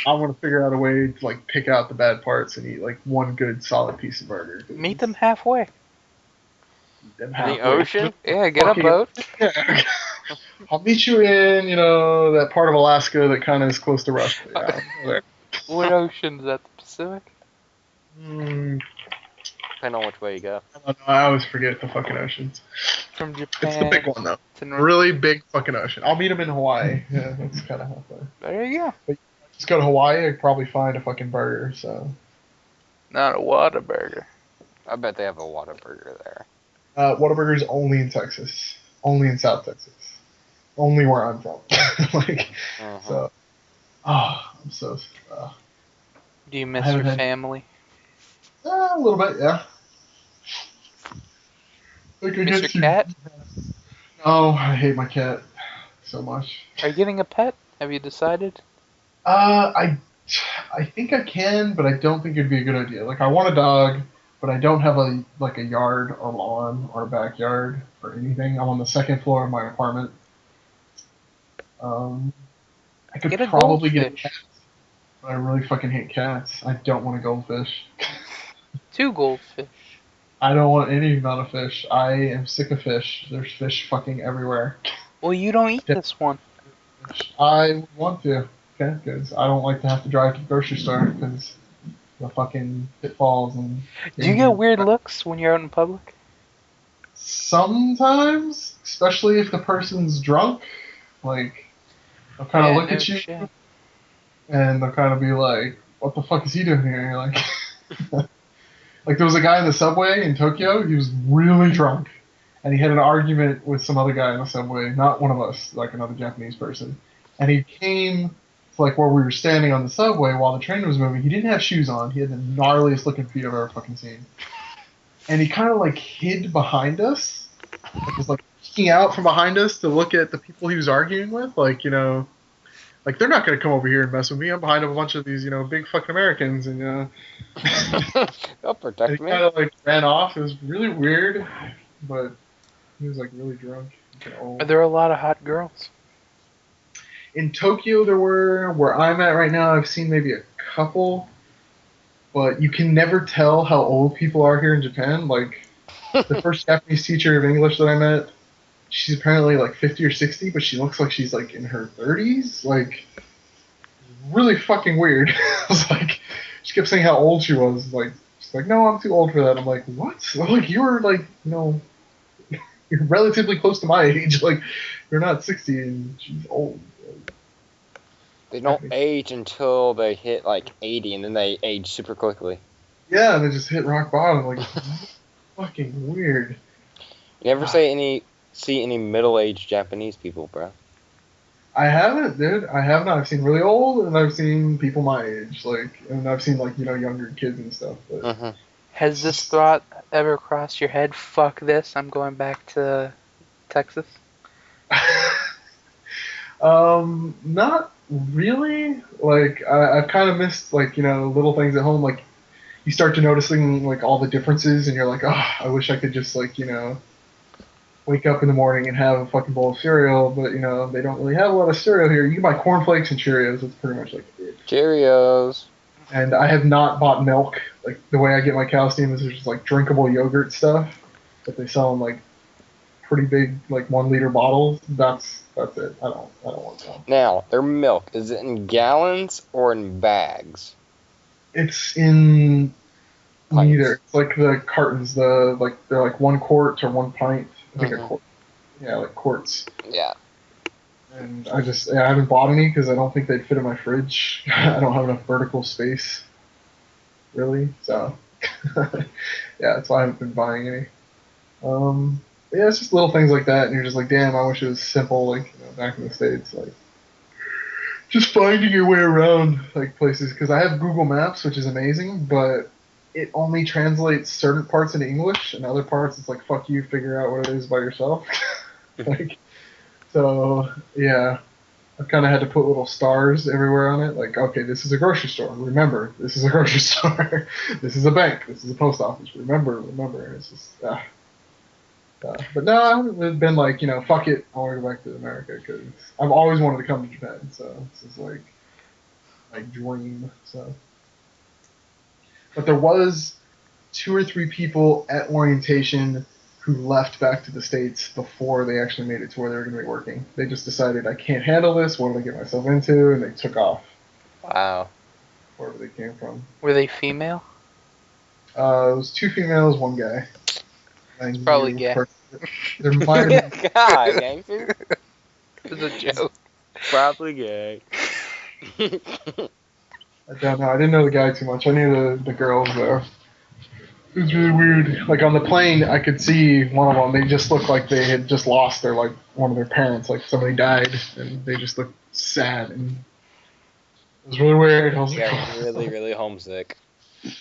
I want to figure out a way to like pick out the bad parts and eat like one good solid piece of burger. Meet them halfway. In the ocean? Yeah, get a boat. Yeah. I'll meet you in, that part of Alaska that kind of is close to Russia. Yeah, what ocean is that? The Pacific? Depending on which way you go. I don't know. I always forget the fucking oceans. From Japan. It's the big one though. Really big fucking ocean. I'll meet him in Hawaii. Yeah, that's kind of halfway. There you go. But just go to Hawaii, I'd probably find a fucking burger. So. Not a Whataburger. I bet they have a Whataburger there. Whataburger's only in Texas. Only in South Texas. Only where I'm from. So. Oh, I'm so. Do you I miss haven't your had family? a little bit, yeah. Like I Miss your guess you. cat? Oh, I hate my cat so much. Are you getting a pet? Have you decided? I I think I can, but I don't think it'd be a good idea. Like I want a dog, but I don't have a yard or lawn or backyard or anything. I'm on the second floor of my apartment. Um, I could Get a probably get a cat, goldfish. but I really fucking hate cats. I don't want a goldfish. 2 goldfish. I don't want any amount of fish. I am sick of fish. There's fish fucking everywhere. Well, you don't eat this one. I would want to, okay? Because I don't like to have to drive to the grocery store because the fucking pitfalls and. Do you get weird looks when you're out in public? Sometimes, especially if the person's drunk, like they'll kind of Yeah, look no at you shit. and they'll kind of be like, "What the fuck is he doing here?" And you're like, like there was a guy in the subway in Tokyo. He was really drunk, and he had an argument with some other guy in the subway, not one of us, like another Japanese person. And he came to like where we were standing on the subway while the train was moving. He didn't have shoes on. He had the gnarliest looking feet I've ever fucking seen. And he kind of like hid behind us, like was like peeking out from behind us to look at the people he was arguing with. Like like they're not gonna come over here and mess with me. I'm behind a bunch of these big fucking Americans, and They'll and he protect me. kind of like ran off. It was really weird, but he was like really drunk. And Are old. there a lot of hot girls? In Tokyo, there were. Where I'm at right now, I've seen maybe a couple, but you can never tell how old people are here in Japan. Like the first Japanese teacher of English that I met, she's apparently like 50 or 60, but she looks like she's like in her 30s. Like really fucking weird. I was like, she kept saying how old she was. Like she's like, no, I'm too old for that. I'm like, what? Like you were like, you're relatively close to my age. Like you're not 60 and she's old. They don't age until they hit like 80, and then they age super quickly. Yeah, and they just hit rock bottom. Like fucking weird. You ever see any middle-aged Japanese people, bro? I haven't, dude. I have not. I've seen really old, and I've seen people my age, like, and I've seen like younger kids and stuff. But Mm-hmm. Has this thought ever crossed your head? Fuck this, I'm going back to Texas. Not really. Like I've kind of missed like little things at home. Like you start to noticing like all the differences, and you're like, oh, I wish I could just like wake up in the morning and have a fucking bowl of cereal. But they don't really have a lot of cereal here. You can buy cornflakes and Cheerios. That's pretty much like it. Cheerios. And I have not bought milk. Like the way I get my calcium is just like drinkable yogurt stuff that they sell in like pretty big like 1 liter bottles. That's it. I don't want that. Now, their milk, is it in gallons or in bags? It's in Pints. neither. It's like the cartons. They're like 1 quart or 1 pint. I think a Mhm. quart. Yeah, like quarts. Yeah. And I haven't bought any because I don't think they'd fit in my fridge. I don't have enough vertical space, really. So, yeah, that's why I haven't been buying any. Yeah, it's just little things like that, and you're just like, damn, I wish it was simple, like back in the States, like just finding your way around like places. Because I have Google Maps, which is amazing, but it only translates certain parts into English, and other parts it's like, fuck you, figure out what it is by yourself. Like. So, yeah, I've kind of had to put little stars everywhere on it. Like, okay, this is a grocery store. Remember, this is a grocery store. This is a bank. This is a post office. Remember. It's just, but no, I haven't been like, fuck it, I want to go back to America because I've always wanted to come to Japan. So this is like my dream. So, but there was 2 or 3 people at orientation who left back to the States before they actually made it to where they were going to be working. They just decided, I can't handle this, what did I get myself into? And they took off. Wow. Wherever they came from. Were they female? It was 2 females, 1 guy. It's probably gay. There might have been, God, gangster. It's a joke. Probably gay. I don't know, I didn't know the guy too much. I knew the girls though. It was really weird. Like on the plane, I could see one of them. They just looked like they had just lost one of their parents. Like somebody died, and they just looked sad. And It was really weird. I was You like, got really, really homesick.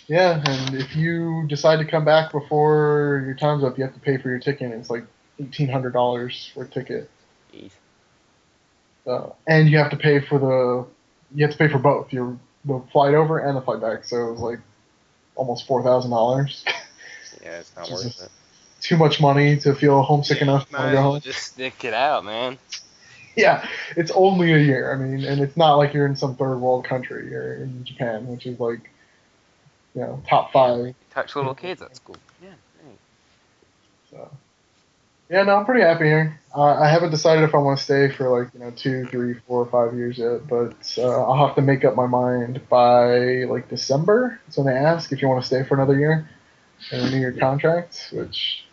yeah, and if you decide to come back before your time's up, you have to pay for your ticket. It's like $1,800 for a ticket. Jeez. And you have to pay for both the flight over and the flight back. So it was like almost $4,000. Yeah, it's not Which is worth just it. too much money to feel homesick enough to Might want as to go well home. just stick it out, man. Yeah, it's only a year. I mean, and it's not like you're in some third world country. You're in Japan, which is like, top five. Touch little kids at school. Yeah. Dang. So, yeah, no, I'm pretty happy here. I haven't decided if I want to stay for like 2, 3, 4, 5 years yet, but I'll have to make up my mind by like December. That's when they ask if you want to stay for another year and renew your contract, which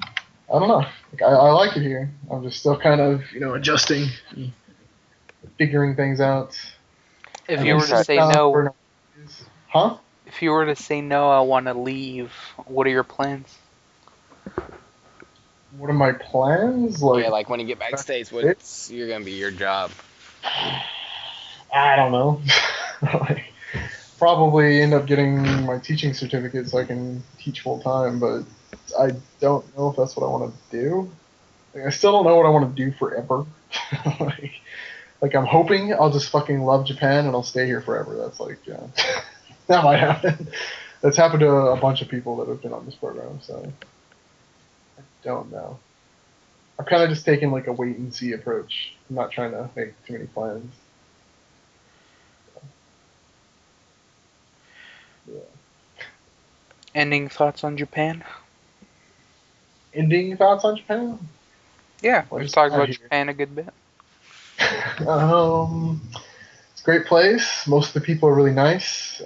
I don't know. Like, I like it here. I'm just still kind of adjusting, figuring things out. If I've you been were to sitting say down no, for huh? if you were to say no, I want to leave. What are your plans? What are my plans? Yeah, like when you get back to States, what's you're gonna be your job? I don't know. Like, probably end up getting my teaching certificate so I can teach full time, but I don't know if that's what I want to do. Like, I still don't know what I want to do forever. like I'm hoping I'll just fucking love Japan and I'll stay here forever. That's like, that might happen. That's happened to a bunch of people that have been on this program, so I don't know. I'm kind of just taking like a wait and see approach. I'm not trying to make too many plans. Yeah. Ending thoughts on Japan? Ending thoughts on Japan? Yeah, Well, we've talked out about here. Japan a good bit. It's a great place. Most of the people are really nice,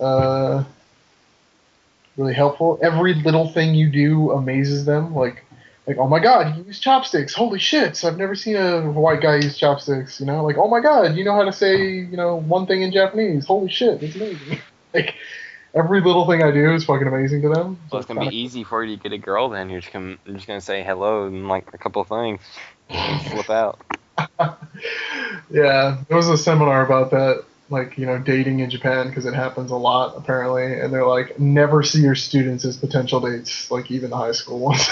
really helpful. Every little thing you do amazes them. Like, oh my god, you use chopsticks. Holy shit! I've never seen a white guy use chopsticks. Like, oh my god, you know how to say one thing in Japanese. Holy shit, that's amazing. Like, every little thing I do is fucking amazing to them. So Well, it's gonna be easy for you to get a girl. Then you're just gonna say hello and like a couple of things, and flip out. Yeah, there was a seminar about that, like, dating in Japan, because it happens a lot, apparently, and they're like, never see your students as potential dates, like, even the high school ones.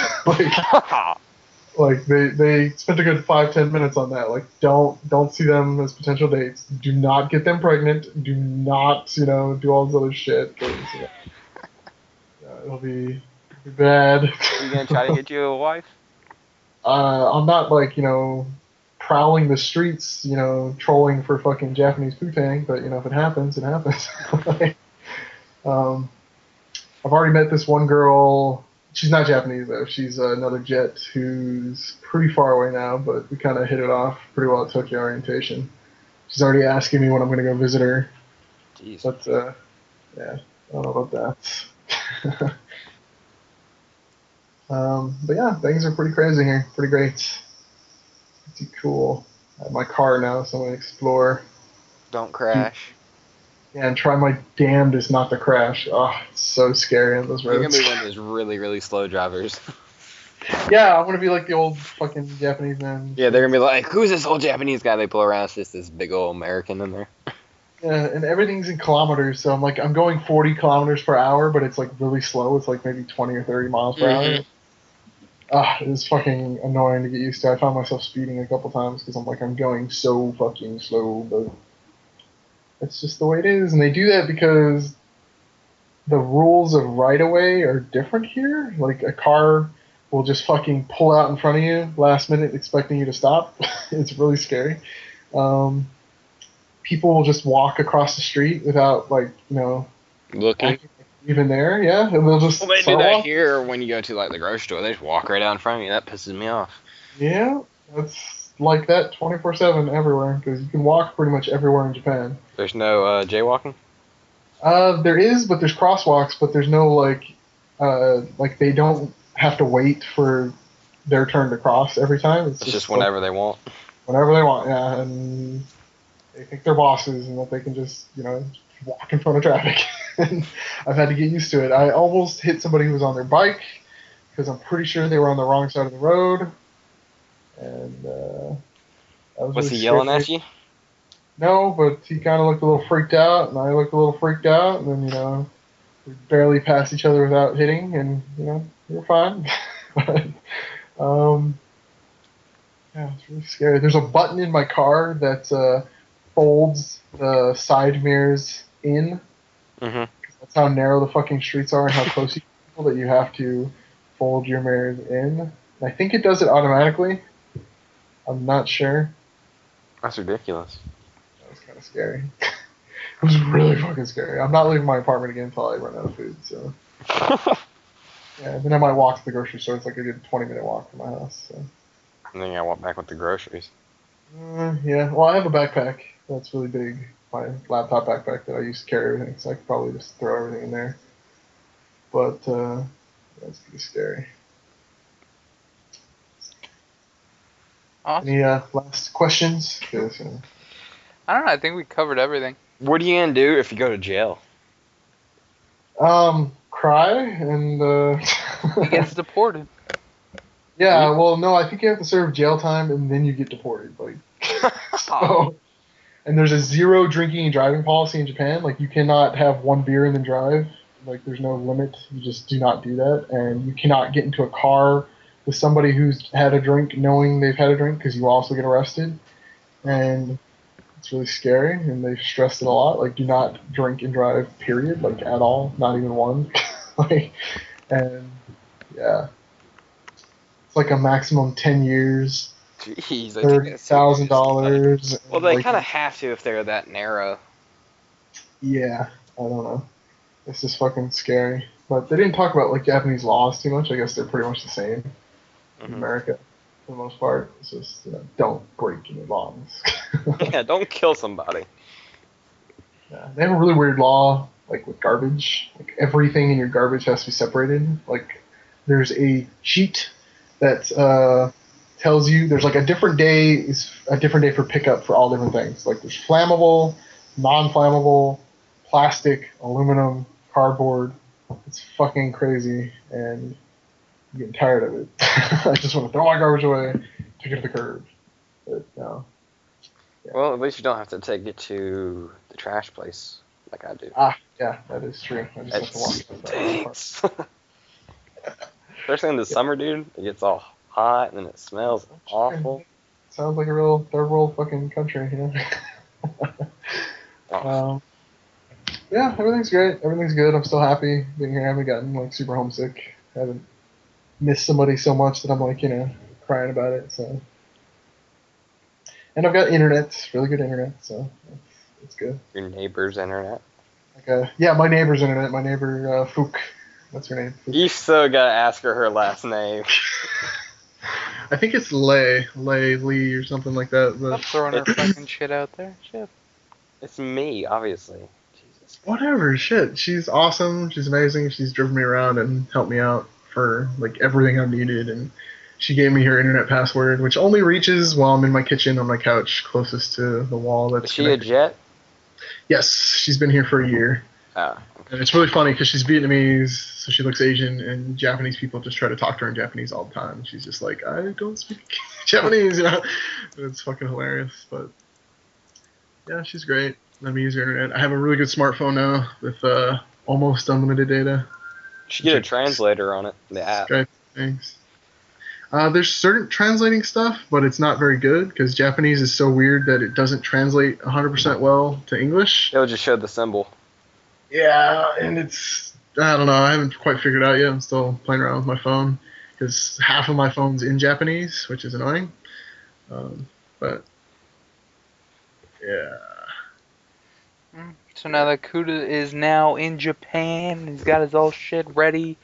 like they spent a good 5-10 minutes on that. Like, don't see them as potential dates. Do not get them pregnant. Do not, do all this other shit, because, it'll be bad. Are you gonna try to get you a wife? I'm not like, prowling the streets, trolling for fucking Japanese poo-tang, but if it happens, it happens. Like, I've already met this one girl. She's not Japanese though. She's another jet who's pretty far away now, but we kind of hit it off pretty well at Tokyo orientation. She's already asking me when I'm going to go visit her. Jeez. But yeah, I don't know about that. But yeah, things are pretty crazy here. Pretty great. Pretty cool. I have my car now, so I'm going to explore. Don't crash. Yeah, and try my damnedest not to crash. Oh, it's so scary on those roads. You're gonna be one of those really, really slow drivers. Yeah, I'm gonna be like the old fucking Japanese man. Yeah, they're gonna be like, "Who's this old Japanese guy?" They pull around, it's just this big old American in there. Yeah, and everything's in kilometers, so I'm going 40 kilometers per hour, but it's like really slow. It's like maybe 20 or 30 miles per hour. It's fucking annoying to get used to. I found myself speeding a couple times because I'm going so fucking slow, but it's just the way it is. And they do that because the rules of right-of-way are different here. Like, a car will just fucking pull out in front of you last minute expecting you to stop. It's really scary. People will just walk across the street without, like, Looking. even there, yeah. And they'll just Well, they do start that walking. here when you go to like the grocery store. They just walk right out in front of you. That pisses me off. Yeah, it's like that 24/7 everywhere, because you can walk pretty much everywhere in Japan. There's no jaywalking. There is, but there's crosswalks, but there's no like they don't have to wait for their turn to cross every time. It's just whenever they want. Whenever they want, yeah, and they think they're bosses and that they can just walk in front of traffic. And I've had to get used to it. I almost hit somebody who was on their bike because I'm pretty sure they were on the wrong side of the road. And Was he yelling at you? no, but he kind of looked a little freaked out, and I looked a little freaked out, and then, we barely passed each other without hitting, and, we were fine. But, yeah, it's really scary. There's a button in my car that folds the side mirrors in. Mm-hmm. That's how narrow the fucking streets are and how close you are to people that you have to fold your mirrors in. And I think it does it automatically. I'm not sure. That's ridiculous. That was kind of scary. It was really fucking scary. I'm not leaving my apartment again until I run out of food, so. Yeah, then I might walk to the grocery store. It's like a good 20-minute walk from my house, so. And then I walk back with the groceries. Yeah, well, I have a backpack that's really big. My laptop backpack that I use to carry everything, so I could probably just throw everything in there. But, that's pretty scary. Awesome. Any last questions? 'Cause, I don't know. I think we covered everything. What are you gonna do if you go to jail? Cry and He gets deported. yeah, well, no, I think you have to serve jail time and then you get deported. Like, so, and there's a 0 drinking and driving policy in Japan. Like, you cannot have 1 beer and then drive. Like, there's no limit. You just do not do that. And you cannot get into a car with somebody who's had a drink knowing they've had a drink because you also get arrested. And it's really scary, and they've stressed it a lot. Like, do not drink and drive, period. Like, at all. Not even one. Like, and, yeah. It's like a maximum 10 years, Jeez, $30,000. Well, they kind of have to if they're that narrow. Yeah, I don't know. It's just fucking scary. But they didn't talk about like Japanese laws too much. I guess they're pretty much the same in America for the most part. It's just don't break any laws. Yeah, don't kill somebody. Yeah, they have a really weird law like with garbage. Like everything in your garbage has to be separated. Like there's a sheet that tells you there's like a different day is a different day for pickup for all different things. Like there's flammable, non-flammable, plastic, aluminum, cardboard. It's fucking crazy, and I'm getting tired of it. I just want to throw my garbage away, take it to the curb. But no. Yeah. Well, at least you don't have to take it to the trash place like I do. Yeah, that is true. I just have to walk. Stinks. Especially in the summer, dude. It gets all hot and then it smells awful. Sounds like a real third world fucking country, Yeah, everything's great. Everything's good. I'm still happy being here. I haven't gotten like super homesick. I haven't missed somebody so much that I'm like, crying about it. So, and I've got internet, really good internet, so it's good. Your neighbor's internet. Yeah, my neighbor's internet. My neighbor Fook. What's her name? Fook. You still gotta ask her last name. I think it's Lee or something like that. But Stop throwing her fucking shit out there. Shit. It's me, obviously. Jesus. Whatever, shit. She's awesome. She's amazing. She's driven me around and helped me out for like everything I've needed. And she gave me her internet password, which only reaches while I'm in my kitchen on my couch, closest to the wall. That's Is she a jet? Yes, she's been here for a year. Oh. And it's really funny because she's Vietnamese, so she looks Asian, and Japanese people just try to talk to her in Japanese all the time. She's just like, I don't speak Japanese, It's fucking hilarious, but yeah, she's great. Let me use her internet. I have a really good smartphone now with almost unlimited data. You should get a translator on it, the app. Skype, thanks. There's certain translating stuff, but it's not very good because Japanese is so weird that it doesn't translate 100% well to English. It'll just show the symbol. Yeah, and I don't know, I haven't quite figured it out yet. I'm still playing around with my phone because half of my phone's in Japanese, which is annoying. But, yeah. So now that Kuta is now in Japan, he's got his all shit ready.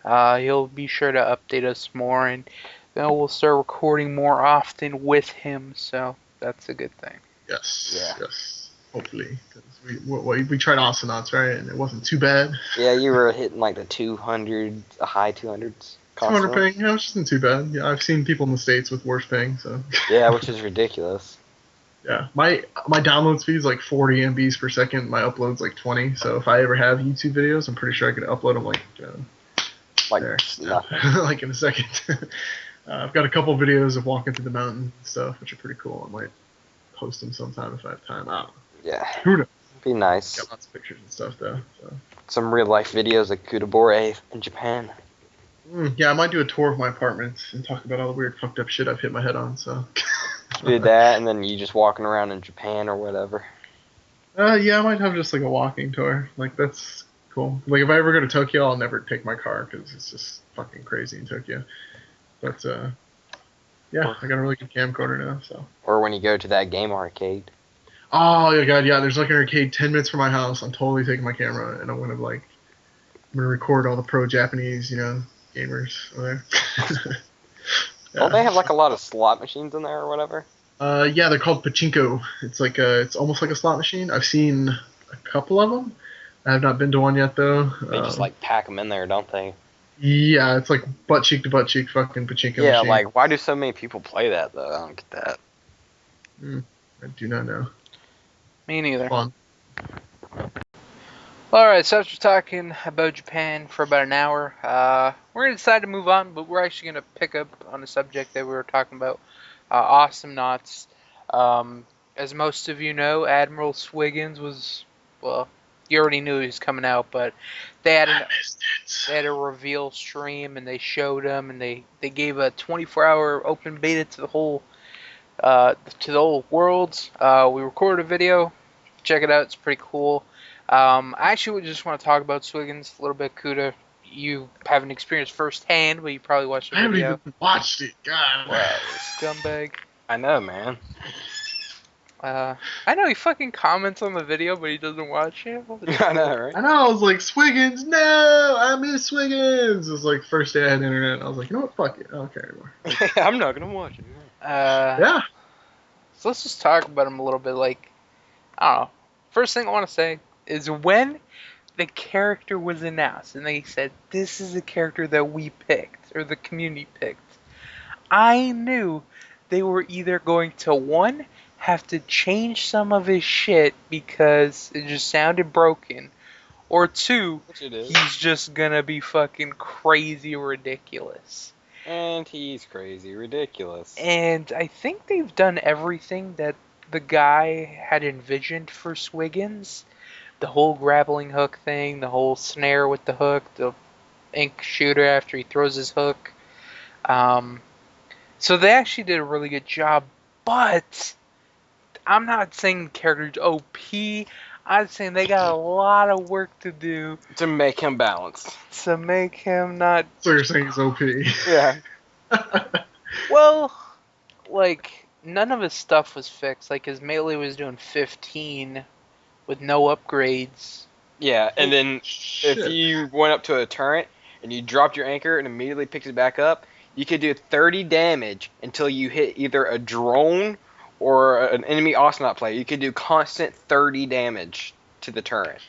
He'll be sure to update us more, and we'll start recording more often with him. So that's a good thing. Yes. Yeah. Yes. Hopefully, because we tried Awesomenauts, right, and it wasn't too bad. Yeah, you were hitting like the 200, the high 200s. 200 ping, yeah, which isn't too bad. Yeah, I've seen people in the States with worse ping, so. Yeah, which is ridiculous. Yeah, my download speed is like 40 MBs per second. My upload's like 20. So if I ever have YouTube videos, I'm pretty sure I could upload them like there, nothing. like in a second. I've got a couple videos of walking through the mountain and stuff, which are pretty cool. I might post them sometime if I have time. I don't know. Yeah, Who knows? be nice. Got lots of pictures and stuff though. So. Some real life videos of Kuta in Japan. Yeah, I might do a tour of my apartment and talk about all the weird fucked up shit I've hit my head on. So. Do that, and then you just walking around in Japan or whatever. Yeah, I might have just like a walking tour. Like that's cool. Like if I ever go to Tokyo, I'll never take my car because it's just fucking crazy in Tokyo. But yeah, I got a really good camcorder now. So. Or when you go to that game arcade. Oh yeah, god, yeah. There's like an arcade 10 minutes from my house. I'm totally taking my camera and I'm gonna record all the pro Japanese, gamers over there. Don't they have like a lot of slot machines in there or whatever? Yeah, they're called pachinko. It's like it's almost like a slot machine. I've seen a couple of them. I have not been to one yet though. They just like pack them in there, don't they? Yeah, it's like butt cheek to butt cheek fucking pachinko machine. Yeah, like why do so many people play that though? I don't get that. I do not know. Me neither. Fun. Alright, so after talking about Japan for about an hour, we're going to decide to move on, but we're actually going to pick up on the subject that we were talking about, Awesomenauts. As most of you know, Admiral Swiggins was, well, you already knew he was coming out, but they had a reveal stream, and they showed him, and they gave a 24-hour open beta to the whole world. We recorded a video. Check it out. It's pretty cool. I actually just want to talk about Swiggins a little bit. Kuta, you haven't experienced firsthand, but you probably watched the video. I haven't even watched it. God. Wow, scumbag. I know, man. I know he fucking comments on the video, but he doesn't watch it. I know, right? I know. I was like, Swiggins, no, I miss Swiggins. It was like first day I had internet. And I was like, you know what? Fuck it. I don't care anymore. I'm not gonna watch it. Yeah. So let's just talk about him a little bit. Like, I don't know. First thing I want to say is when the character was announced and they said, this is the character that we picked, or the community picked, I knew they were either going to, one, have to change some of his shit because it just sounded broken, or two, he's just gonna be fucking crazy ridiculous. And he's crazy ridiculous. And I think they've done everything that the guy had envisioned for Swiggins. The whole grappling hook thing, the whole snare with the hook, the ink shooter after he throws his hook. So they actually did a really good job, but I'm not saying the character's OP. I'm saying they got a lot of work to do to make him balanced. To make him not... So you're saying he's OP. Yeah. Well, like, none of his stuff was fixed. Like, his melee was doing 15 with no upgrades. Yeah, and then if you went up to a turret and you dropped your anchor and immediately picked it back up, you could do 30 damage until you hit either a drone or an enemy Ocelonaut player. You could do constant 30 damage to the turret.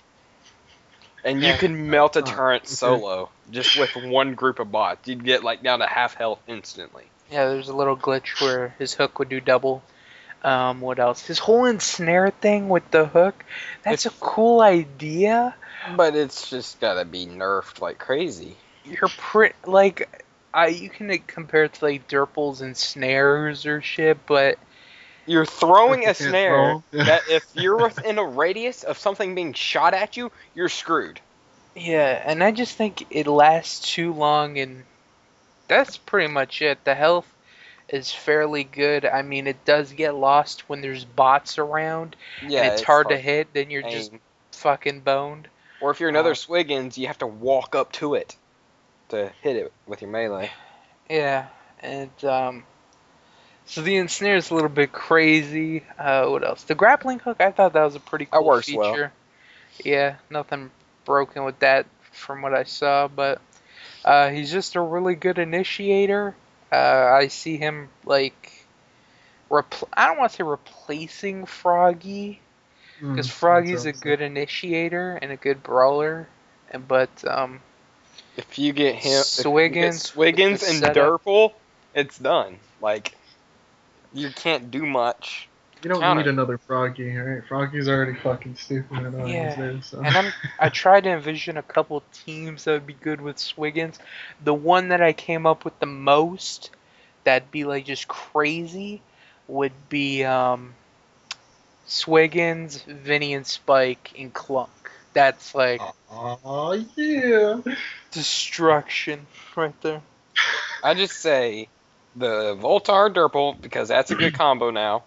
And you can melt a turret solo just with one group of bots. You'd get like down to half health instantly. Yeah, there's a little glitch where his hook would do double. What else? His whole ensnare thing with the hook, that's a cool idea. But it's just gotta be nerfed like crazy. You're you can compare it to like Derples and snares or shit, but... You're throwing a snare that if you're within a radius of something being shot at you, you're screwed. Yeah, and I just think it lasts too long, and that's pretty much it. The health is fairly good. I mean, it does get lost when there's bots around, and it's hard to hit, then you're just fucking boned. Or if you're another Swiggins, you have to walk up to it to hit it with your melee. Yeah, and so the ensnare is a little bit crazy. What else? The grappling hook, I thought that was a pretty cool feature. Well. Yeah, nothing broken with that from what I saw, but he's just a really good initiator. I see him like I don't want to say replacing Froggy, because Froggy's a good initiator and a good brawler, but if you get him, Swiggins and Derple, it's done. Like, you can't do much. You don't need another Froggy, right? Froggy's already fucking stupid and annoying these days. So. And I tried to envision a couple teams that would be good with Swiggins. The one that I came up with the most, that'd be like just crazy, would be Swiggins, Vinny, and Spike, and Clunk. That's like Oh yeah. destruction right there. I just say the Voltar Derple because that's a good combo now,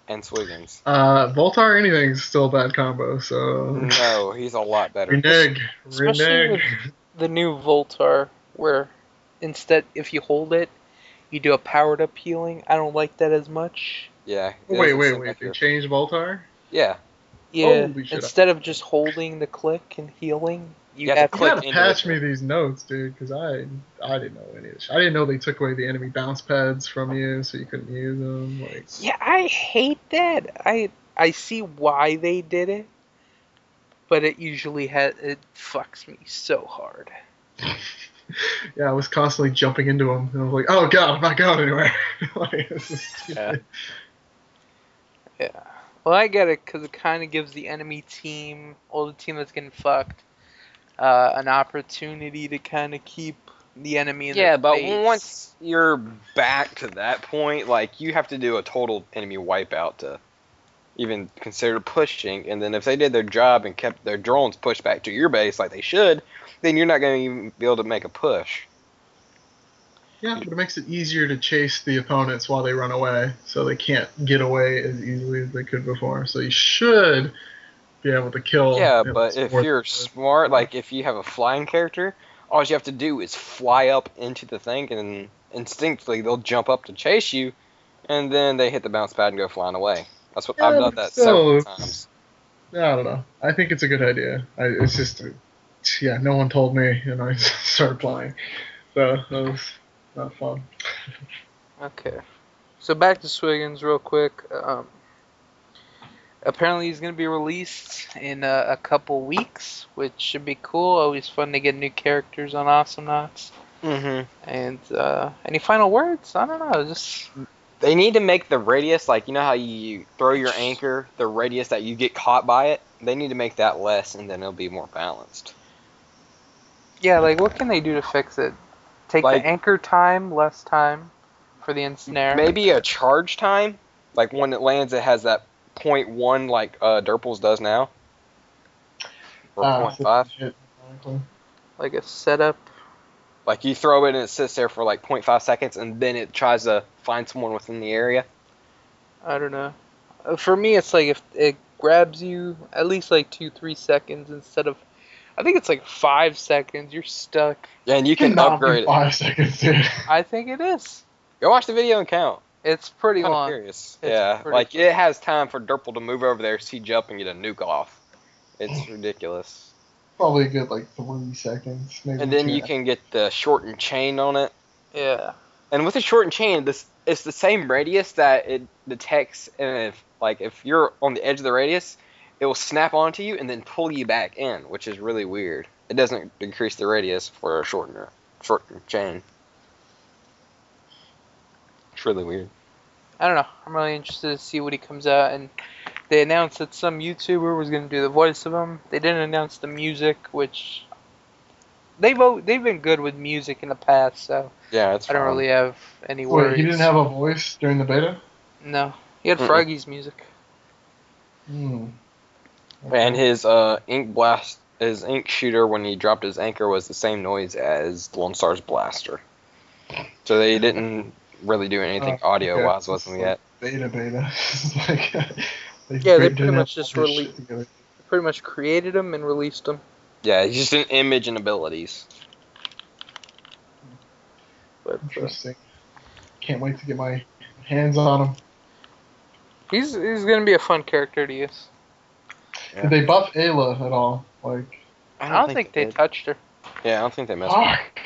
and Swiggins. Voltar anything's still a bad combo, so No, he's a lot better. Especially with renege. the new Voltar, where instead, if you hold it, you do a powered up healing. I don't like that as much. Yeah. it Wait, doesn't wait, seem wait. like They you're- changed Voltar? Yeah. Yeah, Holy shit. instead of just holding the click and healing, you You have have to You click gotta into patch it. me these notes, dude, because I didn't know any of this. I didn't know they took away the enemy bounce pads from you, so you couldn't use them. Like, Yeah, I hate that. I see why they did it, but it fucks me so hard. yeah, I was constantly jumping into them, and I was like, oh god, I'm not going anywhere. Like, this is stupid. Yeah. Well, I get it because it kind of gives the enemy team, or the team that's getting fucked, an opportunity to kind of keep the enemy in Yeah, their but face. once you're back to that point, like you have to do a total enemy wipeout to even consider pushing. And then if they did their job and kept their drones pushed back to your base like they should, then you're not going to even be able to make a push. Yeah, but it makes it easier to chase the opponents while they run away, so they can't get away as easily as they could before. So you should be able to kill. Yeah, at but least if more you're than- smart, like if you have a flying character, all you have to do is fly up into the thing, and instinctively they'll jump up to chase you, and then they hit the bounce pad and go flying away. That's what I've Yeah, done but that still, several it's- times. I don't know. I think it's a good idea. It's just, yeah, no one told me, and I started playing. So that was not fun. Okay. So back to Swiggins real quick. Apparently he's going to be released in a couple weeks, which should be cool. Always fun to get new characters on Awesomenauts. Mm-hmm. And any final words? I don't know. Just They need to make the radius, like, you know how you throw your anchor, the radius that you get caught by it? They need to make that less, and then it'll be more balanced. yeah, like what can they do to fix it? Take Like- the anchor time, less time for the ensnare. Maybe a charge time, like when it lands, it has that 0.1 like Derples does now, or 0.5. Shit, ironically. Like a setup. Like you throw it and it sits there for like 0.5 seconds, and then it tries to find someone within the area. I don't know. For me, it's like if it grabs you at least like 2-3 seconds instead of. I think it's like 5 seconds. You're stuck. Yeah, and you Cannot can be upgrade it. 5 seconds, dude. I think it is. Go watch the video and count. It's pretty I'm long. curious. It's Yeah, pretty like it has time for Derple to move over there, siege up, and get a nuke off. It's ridiculous. Probably a good like 3 seconds, maybe. And then 2. you can get the shortened chain on it. Yeah. And with the shortened chain, it's the same radius that it detects, and if you're on the edge of the radius, it will snap onto you and then pull you back in, which is really weird. It doesn't increase the radius for a shortened chain. It's really weird. I don't know. I'm really interested to see what he comes out. And they announced that some YouTuber was going to do the voice of him. They didn't announce the music, which they've been good with music in the past. So Yeah, it's I don't fun. really have any worries. Wait, he didn't have a voice during the beta? No, he had Mm-mm. Froggy's music. Hmm. And his his ink shooter when he dropped his anchor was the same noise as Lone Star's blaster. So they didn't really do anything audio wise with them yet. Beta. It's like, Yeah, they didn't pretty have much just all this shit together. Pretty much created him and released him. Yeah, he's just an image and abilities. But Interesting. Can't wait to get my hands on him. he's going to be a fun character to use. Yeah. Did they buff Ayla at all? Like, I don't think they did. touched her. Yeah, I don't think they messed with her. fuck.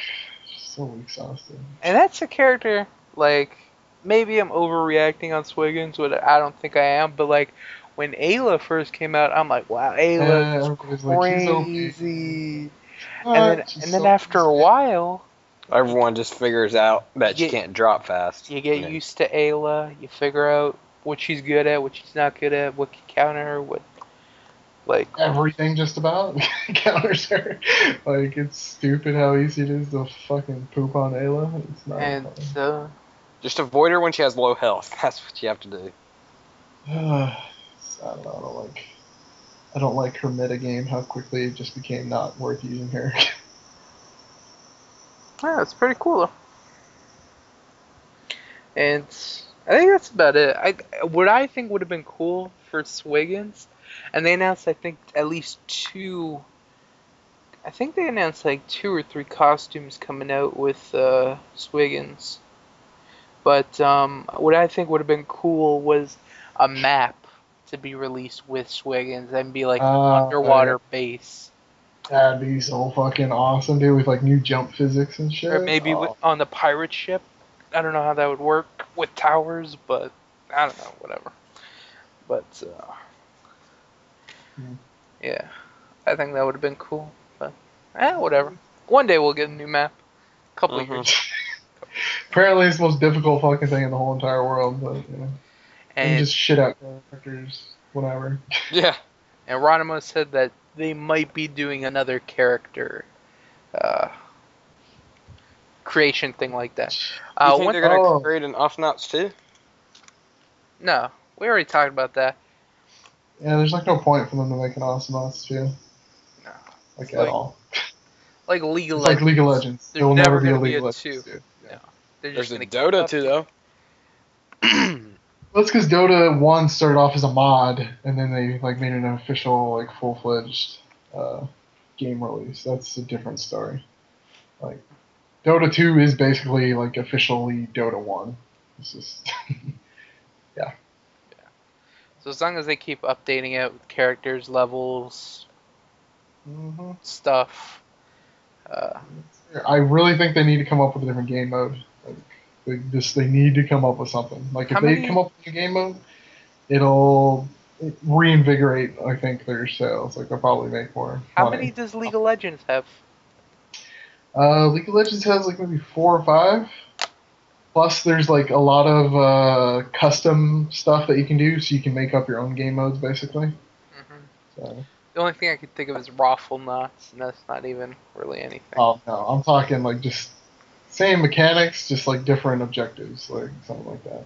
So exhausted. And that's a character, like, maybe I'm overreacting on Swiggins, but I don't think I am. But, like, when Ayla first came out, I'm like, wow, Ayla's everybody's like, she's OP. crazy. What? She's And then so after a while, Everyone just figures out that You you get- can't drop fast. you get Yeah. used to Ayla. You figure out what she's good at, what she's not good at, what can counter her, what, like, Everything just about counters her. Like, it's stupid how easy it is to fucking poop on Ayla. It's not and funny. Just avoid her when she has low health. That's what you have to do. I I don't know. I don't like her meta game. How quickly it just became not worth using her. Yeah, it's pretty cool though. And I think that's about it. What I think would have been cool for Swiggins, and they announced I think at least two. I think they announced like 2 or 3 costumes coming out with Swiggins. But what I think would have been cool was a map to be released with Swiggins and be like an Yeah. underwater base. That'd be so fucking awesome, dude, with like new jump physics and Or shit. maybe Oh. on the pirate ship. I don't know how that would work with towers, but I don't know, whatever. But yeah, I think that would have been cool. But whatever. One day we'll get a new map. Couple Mhm. years. Apparently, it's the most difficult fucking thing in the whole entire world, but you know, they can And just shit out characters, whatever. Yeah. and Ronimo said that they might be doing another character uh, creation thing like that. You think One they're gonna Oh, create an Oceanauts too? no, we already talked about that. yeah, there's like no point for them to make an Awesomenauts too, No, like it's at all. like League of It's like Legends. League of Legends. There There's will never never be a gonna be League a of Legends two. 2. Yeah. No, they're There's just a gonna keep Dota too, updating. though. That's because Dota 1 started off as a mod, and then they like made an official, like full-fledged game release. That's a different story. Like Dota 2 is basically like officially Dota 1. It's just yeah. So as long as they keep updating it with characters, levels, hmm stuff. Uh, I really think they need to come up with a different game mode. Like, they need to come up with something. Like how if they come many? up with a game mode, it'll reinvigorate. I think their sales. Like they'll probably make more How many money. does League of Legends have? League of Legends has like maybe 4 or 5. Plus, there's like a lot of custom stuff that you can do, so you can make up your own game modes basically. Hmm. So, The only thing I could think of is Raffle Knots, and that's not even really anything. oh no, I'm talking like just same mechanics, just like different objectives, like something like that.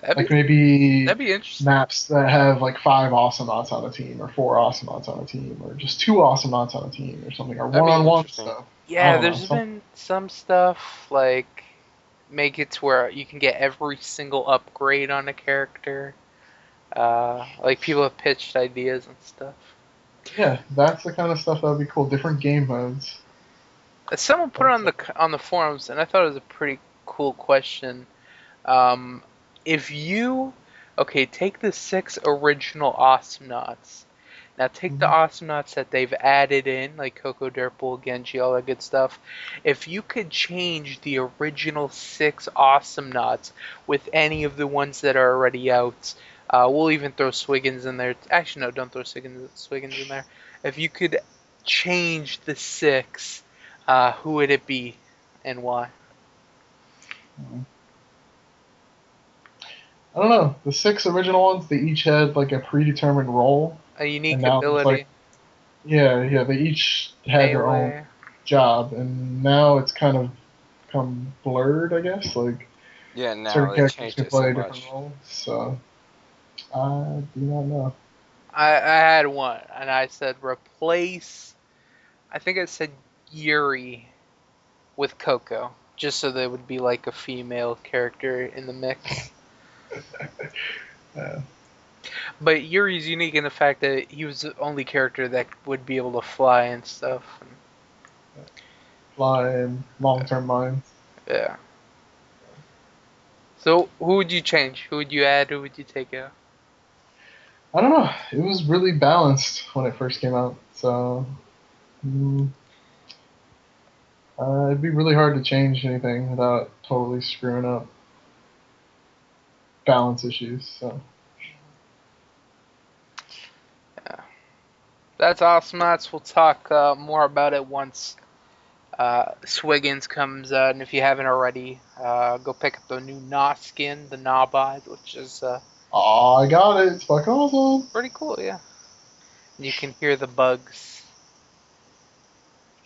That'd Like be maybe that'd be interesting. maps that have like 5 Awesomenauts on a team, or 4 Awesomenauts on a team, or just 2 Awesomenauts on a team, or something, or That'd be one-on-one interesting. stuff. I Yeah, don't know. there's been some stuff like make it to where you can get every single upgrade on a character. Like people have pitched ideas and stuff. Yeah, that's the kind of stuff that would be cool. Different game modes. Someone put it on the forums, and I thought it was a pretty cool question. Um, if you okay, take the 6 original Awesomenauts. Now take the Mhm. Awesomenauts that they've added in, like Coco Derpul, Genji, all that good stuff. If you could change the original 6 Awesomenauts with any of the ones that are already out, we'll even throw Swiggins in there. Actually, no, don't throw Swiggins in there. If you could change the 6, who would it be and why? I don't know. The 6 original ones, they each had like a predetermined role, A and unique now there's like, ability, yeah, they each had their own melee. job, and now it's kind of become blurred, I guess. Like Yeah, now certain they characters changed can it so play different much. roles, so I do not know. I had one, and I said replace. I think I said Yuri with Coco, just so there would be like a female character in the mix. Uh, But Yuri's unique in the fact that he was the only character that would be able to fly and stuff. And, Fly and long-term minds. yeah. So who would you change? Who would you add? Who would you take out? I don't know. It was really balanced when it first came out, so mm, it'd be really hard to change anything without totally screwing up balance issues. So Yeah. That's awesome. That's we'll talk more about it once Swiggins comes out, and if you haven't already, go pick up the new Nah skin, the Nabod, which is oh, I got it. It's fucking awesome. pretty cool, yeah. And you can hear the bugs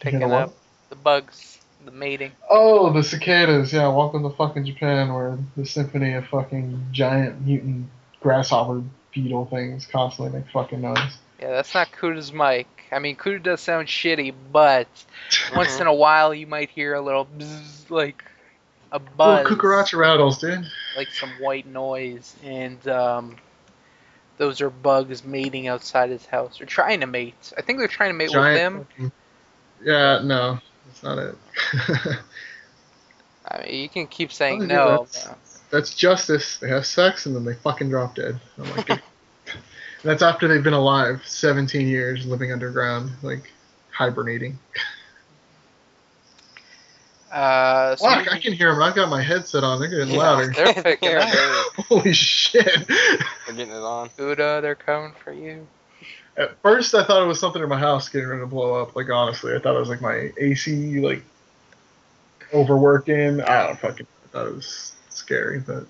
You hear the picking up, what? the bugs, the mating. Oh, the cicadas. Yeah, welcome to fucking Japan, where the symphony of fucking giant mutant grasshopper beetle things constantly make fucking noise. Yeah, that's not Kuta's mic. I mean, Kuta does sound shitty, but once Mhm. in a while you might hear a little bzzz, like a Little buzz, cucaracha rattles, dude. like some white noise, and those are bugs mating outside his house. Or trying to mate. I think they're trying to mate with Giant him. fucking. Yeah, no, that's not it. I mean, you can keep Oh, saying yeah, no. that's justice. They have sex and then they fucking drop dead. I'm like, good. That's after they've been alive 17 years, living underground, like hibernating. So Fuck, I moving, can hear them. I've got my headset on. They're getting Yeah, louder. they're picking up. Holy shit! We're getting it on. Kuta, they're coming for you. At first, I thought it was something in my house getting ready to blow up. Like honestly, I thought it was like my AC like overworking. I don't fucking. I thought it was scary, but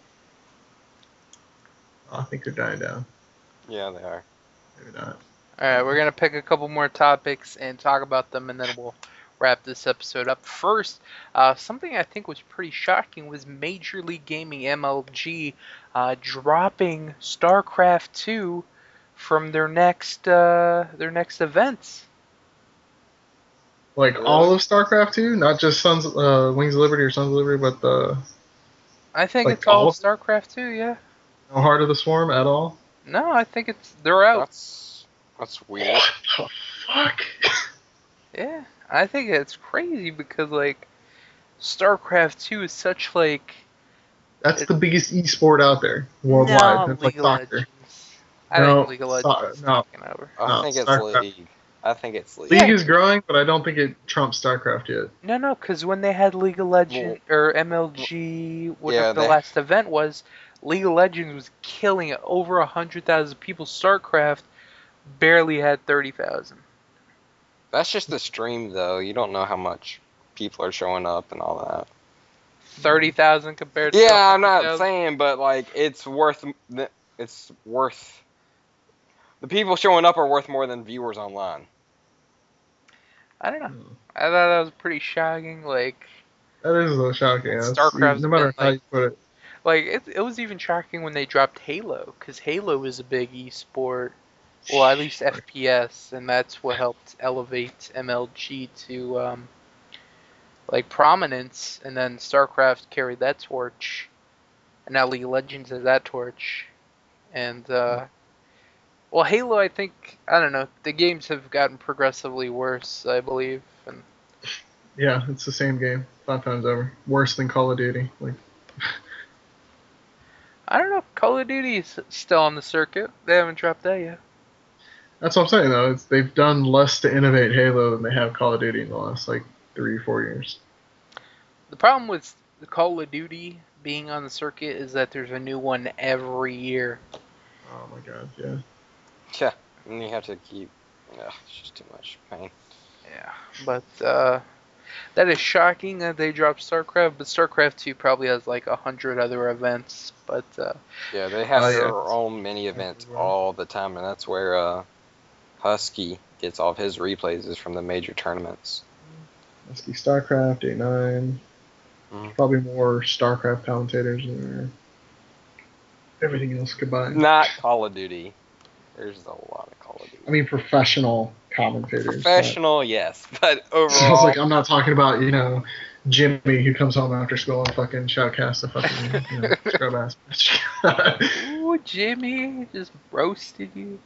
I think they're dying down. Yeah, they are. Maybe not. Alright, we're gonna pick a couple more topics and talk about them, and then we'll wrap this episode up. First, something I think was pretty shocking was Major League Gaming MLG dropping StarCraft 2 from their next events. Like all of StarCraft 2, not just Wings of Liberty or Sons of Liberty, but the I think like it's all all of of them? StarCraft 2, yeah. No Heart of the Swarm at all. No, I think they're out. That's weird. What the fuck? Yeah, I think it's crazy because like StarCraft 2 is such like That's the biggest esport out there worldwide. no That's like League of soccer. Legends. I No, think League of Legends is no, taking over. I no. think it's StarCraft. League. I think it's League. League Yeah. is growing, but I don't think it trumps StarCraft yet. No, because when they had League of Legends or MLG, whatever Yeah, the last event was, League of Legends was killing it. Over 100,000 people. StarCraft barely had 30,000. That's just the stream, though. You don't know how much people are showing up and all that. 30,000 compared to Yeah, I'm not 100,000? saying, but like it's worth. It's worth. The people showing up are worth more than viewers online. I don't know. I thought that was pretty shocking. Like That is a little shocking. StarCraft's No matter been how like you put it. Like, it was even shocking when they dropped Halo, because Halo is a big esport, well, at least FPS, and that's what helped elevate MLG to, like, prominence, and then StarCraft carried that torch, and now League of Legends has that torch, and, well, Halo, I think, I don't know, the games have gotten progressively worse, I believe, and Yeah, it's the same game 5 times over. Worse than Call of Duty. Like, I don't know, Call of Duty is still on the circuit, they haven't dropped that yet. that's what I'm saying though. They've done less to innovate Halo than they have Call of Duty in the last like 3 or 4 years. The problem with the Call of Duty being on the circuit is that there's a new one every year. Oh my god, yeah. Yeah, and you have to keep. Ugh, it's just too much pain. Yeah, but that is shocking that they dropped StarCraft. But StarCraft 2 probably has like 100 other events. But Yeah, they have Oh, their yeah. own mini events all the time, and that's where Husky gets all of his replays is from the major tournaments. Husky StarCraft, 8-9. Probably more StarCraft commentators than everything else combined. Not Call of Duty. There's a lot of Call of Duty. I mean professional commentators. Professional, yes, but So I was overall, like, I'm not talking about, Jimmy who comes home after school and fucking shoutcasts a fucking, scrub ass bitch. ooh, Jimmy just roasted you.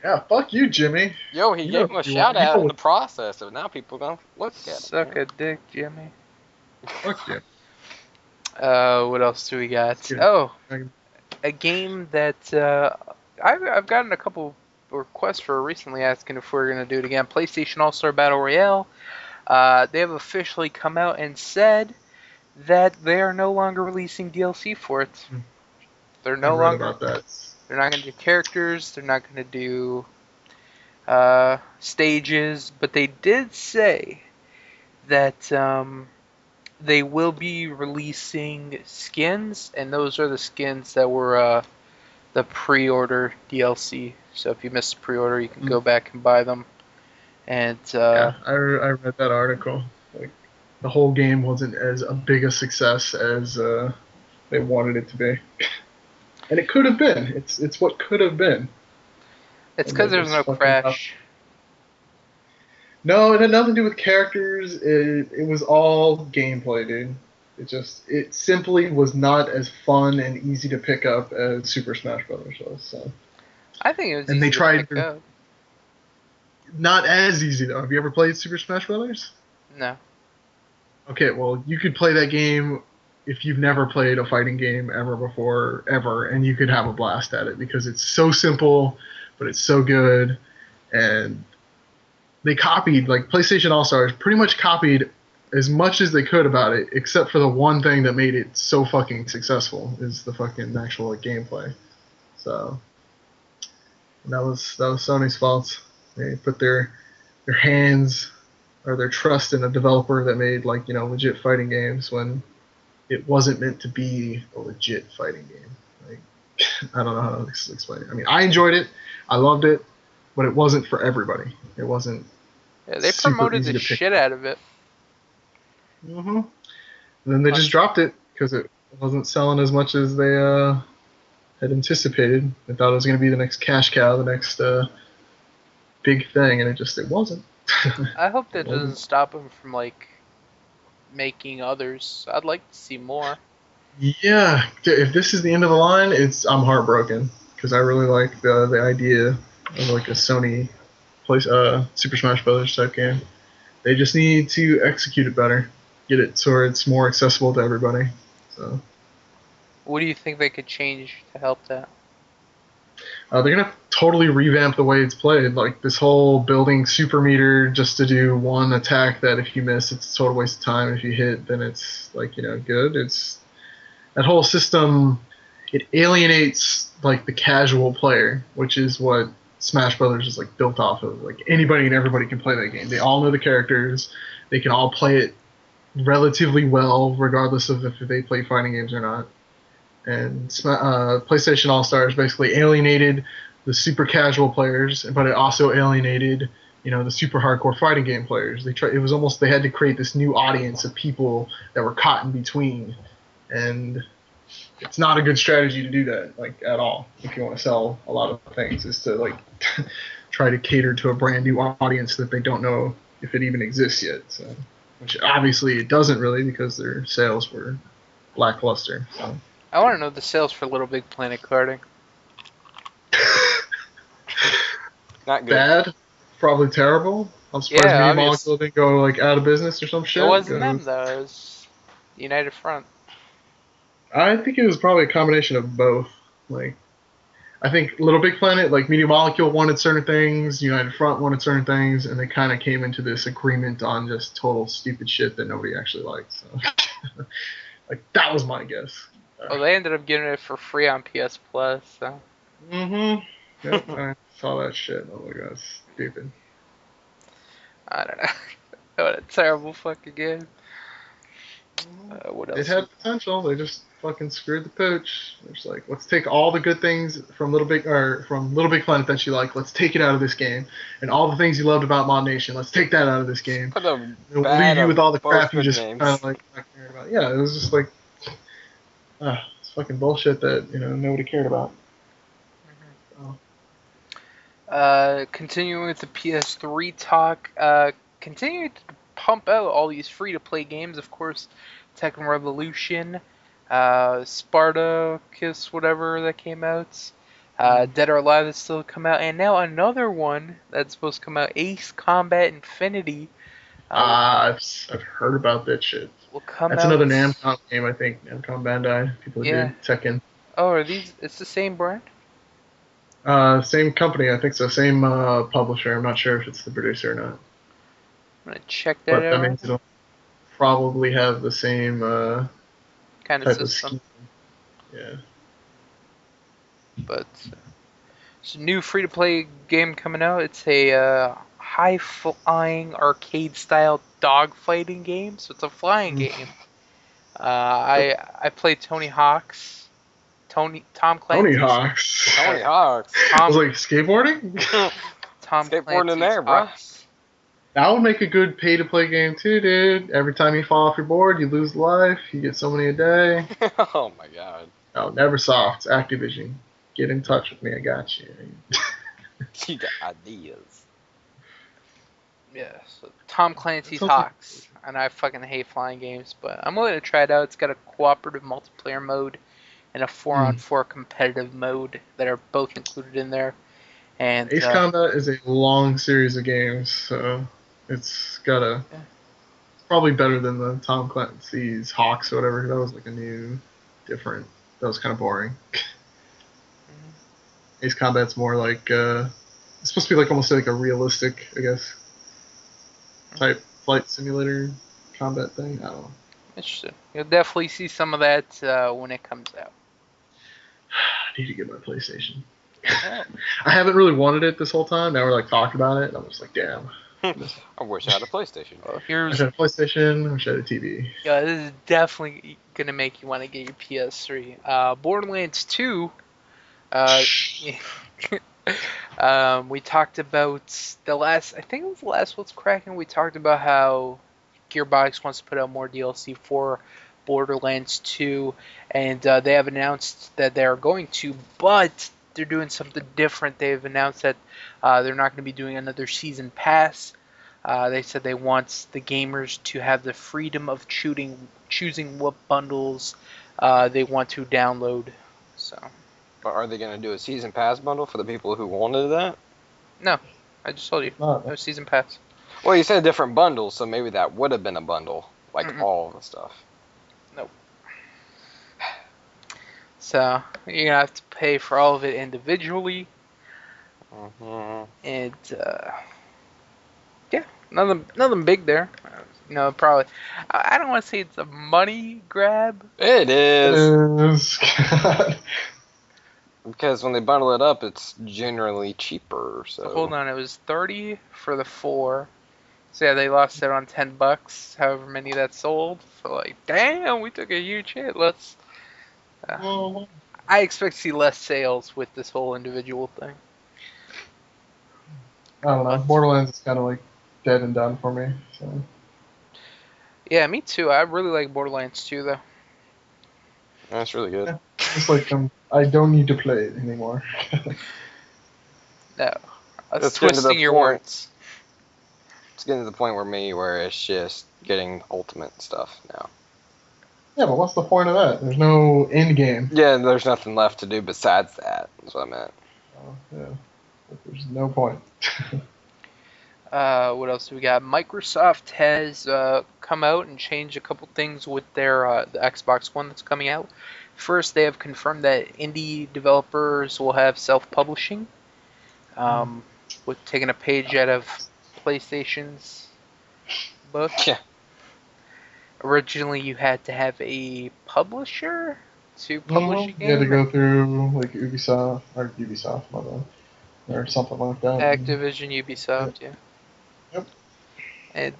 Yeah, fuck you, Jimmy. yo, he You gave know him a you shout want- you out know in the what- process, so now people gonna look at Suck him. a dick, Jimmy. Fuck you. What else do we got? Yeah. Oh, a game that I've gotten a couple requests for recently asking if we're gonna do it again. PlayStation All Star Battle Royale. They have officially come out and said that they are no longer releasing DLC for it. They're I no read longer. about that. They're not gonna do characters. They're not gonna do stages. But they did say that they will be releasing skins, and those are the skins that were the pre-order DLC. So if you missed the pre-order, you can go back and buy them. And Yeah, I read that article. Like, the whole game wasn't as a big a success as they wanted it to be. And it could have been. It's what could have been. It's And because they there's just no fucking crash. No, it had nothing to do with characters. It was all gameplay, dude. It simply was not as fun and easy to pick up as Super Smash Brothers was. So, I think it was and they easy to tried pick up. not as easy though. Have you ever played Super Smash Brothers? No. Okay, well, you could play that game if you've never played a fighting game ever before, ever, and you could have a blast at it because it's so simple, but it's so good, and they copied, like, PlayStation All Stars pretty much copied as much as they could about it, except for the one thing that made it so fucking successful is the fucking actual gameplay. So that was Sony's fault. They put their hands or their trust in a developer that made, like, legit fighting games when it wasn't meant to be a legit fighting game. Like, I don't know how to explain it. I mean, I enjoyed it, I loved it, but it wasn't for everybody. It wasn't Yeah, they super promoted easy the to pick shit up. out of it. And then they just dropped it because it wasn't selling as much as they had anticipated. They thought it was going to be the next cash cow, the next big thing, and it wasn't. I hope It that doesn't wasn't. stop them from like making others. I'd like to see more. Yeah, if this is the end of the line, I'm heartbroken because I really like the idea of like a Sony Super Smash Brothers type game. They just need to execute it better, get it so it's more accessible to everybody. So What do you think they could change to help that? they're gonna totally revamp the way it's played. Like this whole building super meter just to do one attack that if you miss, it's a total waste of time. If you hit, then it's like good. It's that whole system. It alienates like the casual player, which is what Smash Brothers is like built off of. Like anybody and everybody can play that game. They all know the characters. They can all play it relatively well, regardless of if they play fighting games or not. And PlayStation All Stars basically alienated the super casual players, but it also alienated the super hardcore fighting game players. It was almost they had to create this new audience of people that were caught in between, and it's not a good strategy to do that like at all if you want to sell a lot of things. Is to like try to cater to a brand new audience that they don't know if it even exists yet. So, which obviously it doesn't really because their sales were lackluster. So. I want to know the sales for Little Big Planet karting. Not good. Bad, probably terrible. I'm surprised Yeah, Media obvious. Molecule didn't go like out of business or some It shit. wasn't them 'Cause though. It was United Front. I think it was probably a combination of both. Like I think Little Big Planet, like Media Molecule wanted certain things, United Front wanted certain things, and they kind of came into this agreement on just total stupid shit that nobody actually liked. So, like that was my guess. Well, they ended up getting it for free on PS Plus. So Yep, I saw that shit. Oh my god, stupid. I don't know. What a terrible fucking game. What It else? had potential. They just fucking screwed the pooch. They're just like, let's take all the good things from Little Big Planet that you like. Let's take it out of this game, and all the things you loved about Mod Nation. Let's take that out of this game. Put a And we'll bad leave you of with all the both crap you good just games. kind of like not caring about. Yeah, it was just like, it's fucking bullshit that nobody cared about. So, Continuing with the PS3 talk, continuing to pump out all these free-to-play games, of course, Tekken Revolution, Spartacus, whatever that came out, Dead or Alive that's still come out, and now another one that's supposed to come out, Ace Combat Infinity, I've heard about that shit. will come That's out. another Namcom game, I think. Namcom Bandai, people who Yeah. did Tekken. Oh, are these? It's the same brand? Same company, I think so. Same publisher. I'm not sure if it's the producer or not, I'm gonna check that but that out right means now. it'll probably have the same Kind of type of system, scheme. Yeah. but it's a new free-to-play game coming out. It's a high-flying arcade-style dogfighting game. So it's a flying game. I played Tony Hawk's, Tom Tony Clancy's, Hawk's. Tony Hawk's. I was Tom like skateboarding. Tom Skateboarding in Clancy's there, bruh. Hawks. That would make a good pay-to-play game too, dude. Every time you fall off your board, you lose life. You get so many a day. Oh my god. Oh, Neversoft, Activision. Get in touch with me. I got you. You got ideas. Yeah, so Tom Clancy's Sounds like- Hawks, and I fucking hate flying games, but I'm willing to try it out. It's got a cooperative multiplayer mode and a 4-on-4 competitive mode that are both included in there. And Ace Combat is a long series of games, so it's got a probably better than the Tom Clancy's Hawks or whatever. That was like a new, different. That was kind of boring. Ace Combat's more like it's supposed to be like almost like a realistic, I guess, type flight simulator combat thing. I don't know. interesting. You'll definitely see some of that when it comes out. I need to get my PlayStation. Oh. I haven't really wanted it this whole time. Now we're like talking about it, and I'm just like, damn. I wish I had a PlayStation. Well, I here's should have a PlayStation. I should have a TV. yeah, this is definitely gonna make you want to get your PS3. Borderlands 2. We talked about the last. I think it was the last What's Cracking. We talked about how Gearbox wants to put out more DLC for Borderlands 2, and they have announced that they are going to, but they're doing something different. They've announced that they're not going to be doing another season pass. They said they want the gamers to have the freedom of choosing what bundles they want to download. So, But are they going to do a season pass bundle for the people who wanted that? no, I just told you, no season pass. Well, you said different bundles, so maybe that would have been a bundle, like Mm-mm. all of the stuff. Nope. So you're gonna have to pay for all of it individually, and yeah, nothing big there. Probably. I don't want to say it's a money grab. It is. God. Because when they bundle it up, it's generally cheaper. So Hold on, it was 30 for the 4. So yeah, they lost it on $10. However many that sold. So like, damn, we took a huge hit. Let's. Well, I expect to see less sales with this whole individual thing. I don't know. Borderlands is kind of like dead and done for me. So. Yeah, me too. I really like Borderlands 2 though. that's really good. Yeah. It's like I don't need to play it anymore. No, That's getting to the twisting your point. words. It's getting to the point where it's just getting ultimate stuff now. Yeah, but what's the point of that? There's no end game. Yeah, there's nothing left to do besides that. That's what I meant. Oh, yeah. There's no point. What else do we got? Microsoft has come out and changed a couple things with their the Xbox One that's coming out. First, they have confirmed that indie developers will have self-publishing, with taking a page out of PlayStation's book. Yeah. Originally, you had to have a publisher to publish a game. You had to go through like Ubisoft, my bad, or something like that. Activision, Ubisoft, yeah. Yep. And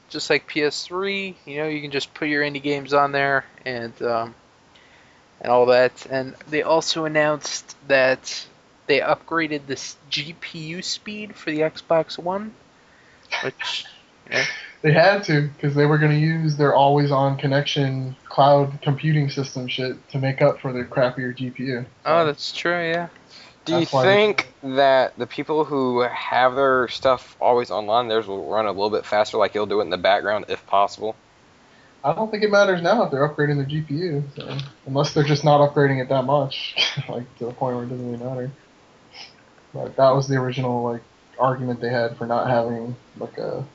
just like PS3, you can just put your indie games on there and all that. And they also announced that they upgraded this GPU speed for the Xbox One, which They had to, because they were going to use their always-on connection cloud computing system shit to make up for their crappier GPU. Oh, that's true, yeah. Do you That's why think that the people who have their stuff always online, theirs will run a little bit faster, like you'll do it in the background if possible? I don't think it matters now if they're upgrading their GPU, so, unless they're just not upgrading it that much, like to the point where it doesn't really matter. But that was the original like argument they had for not having like a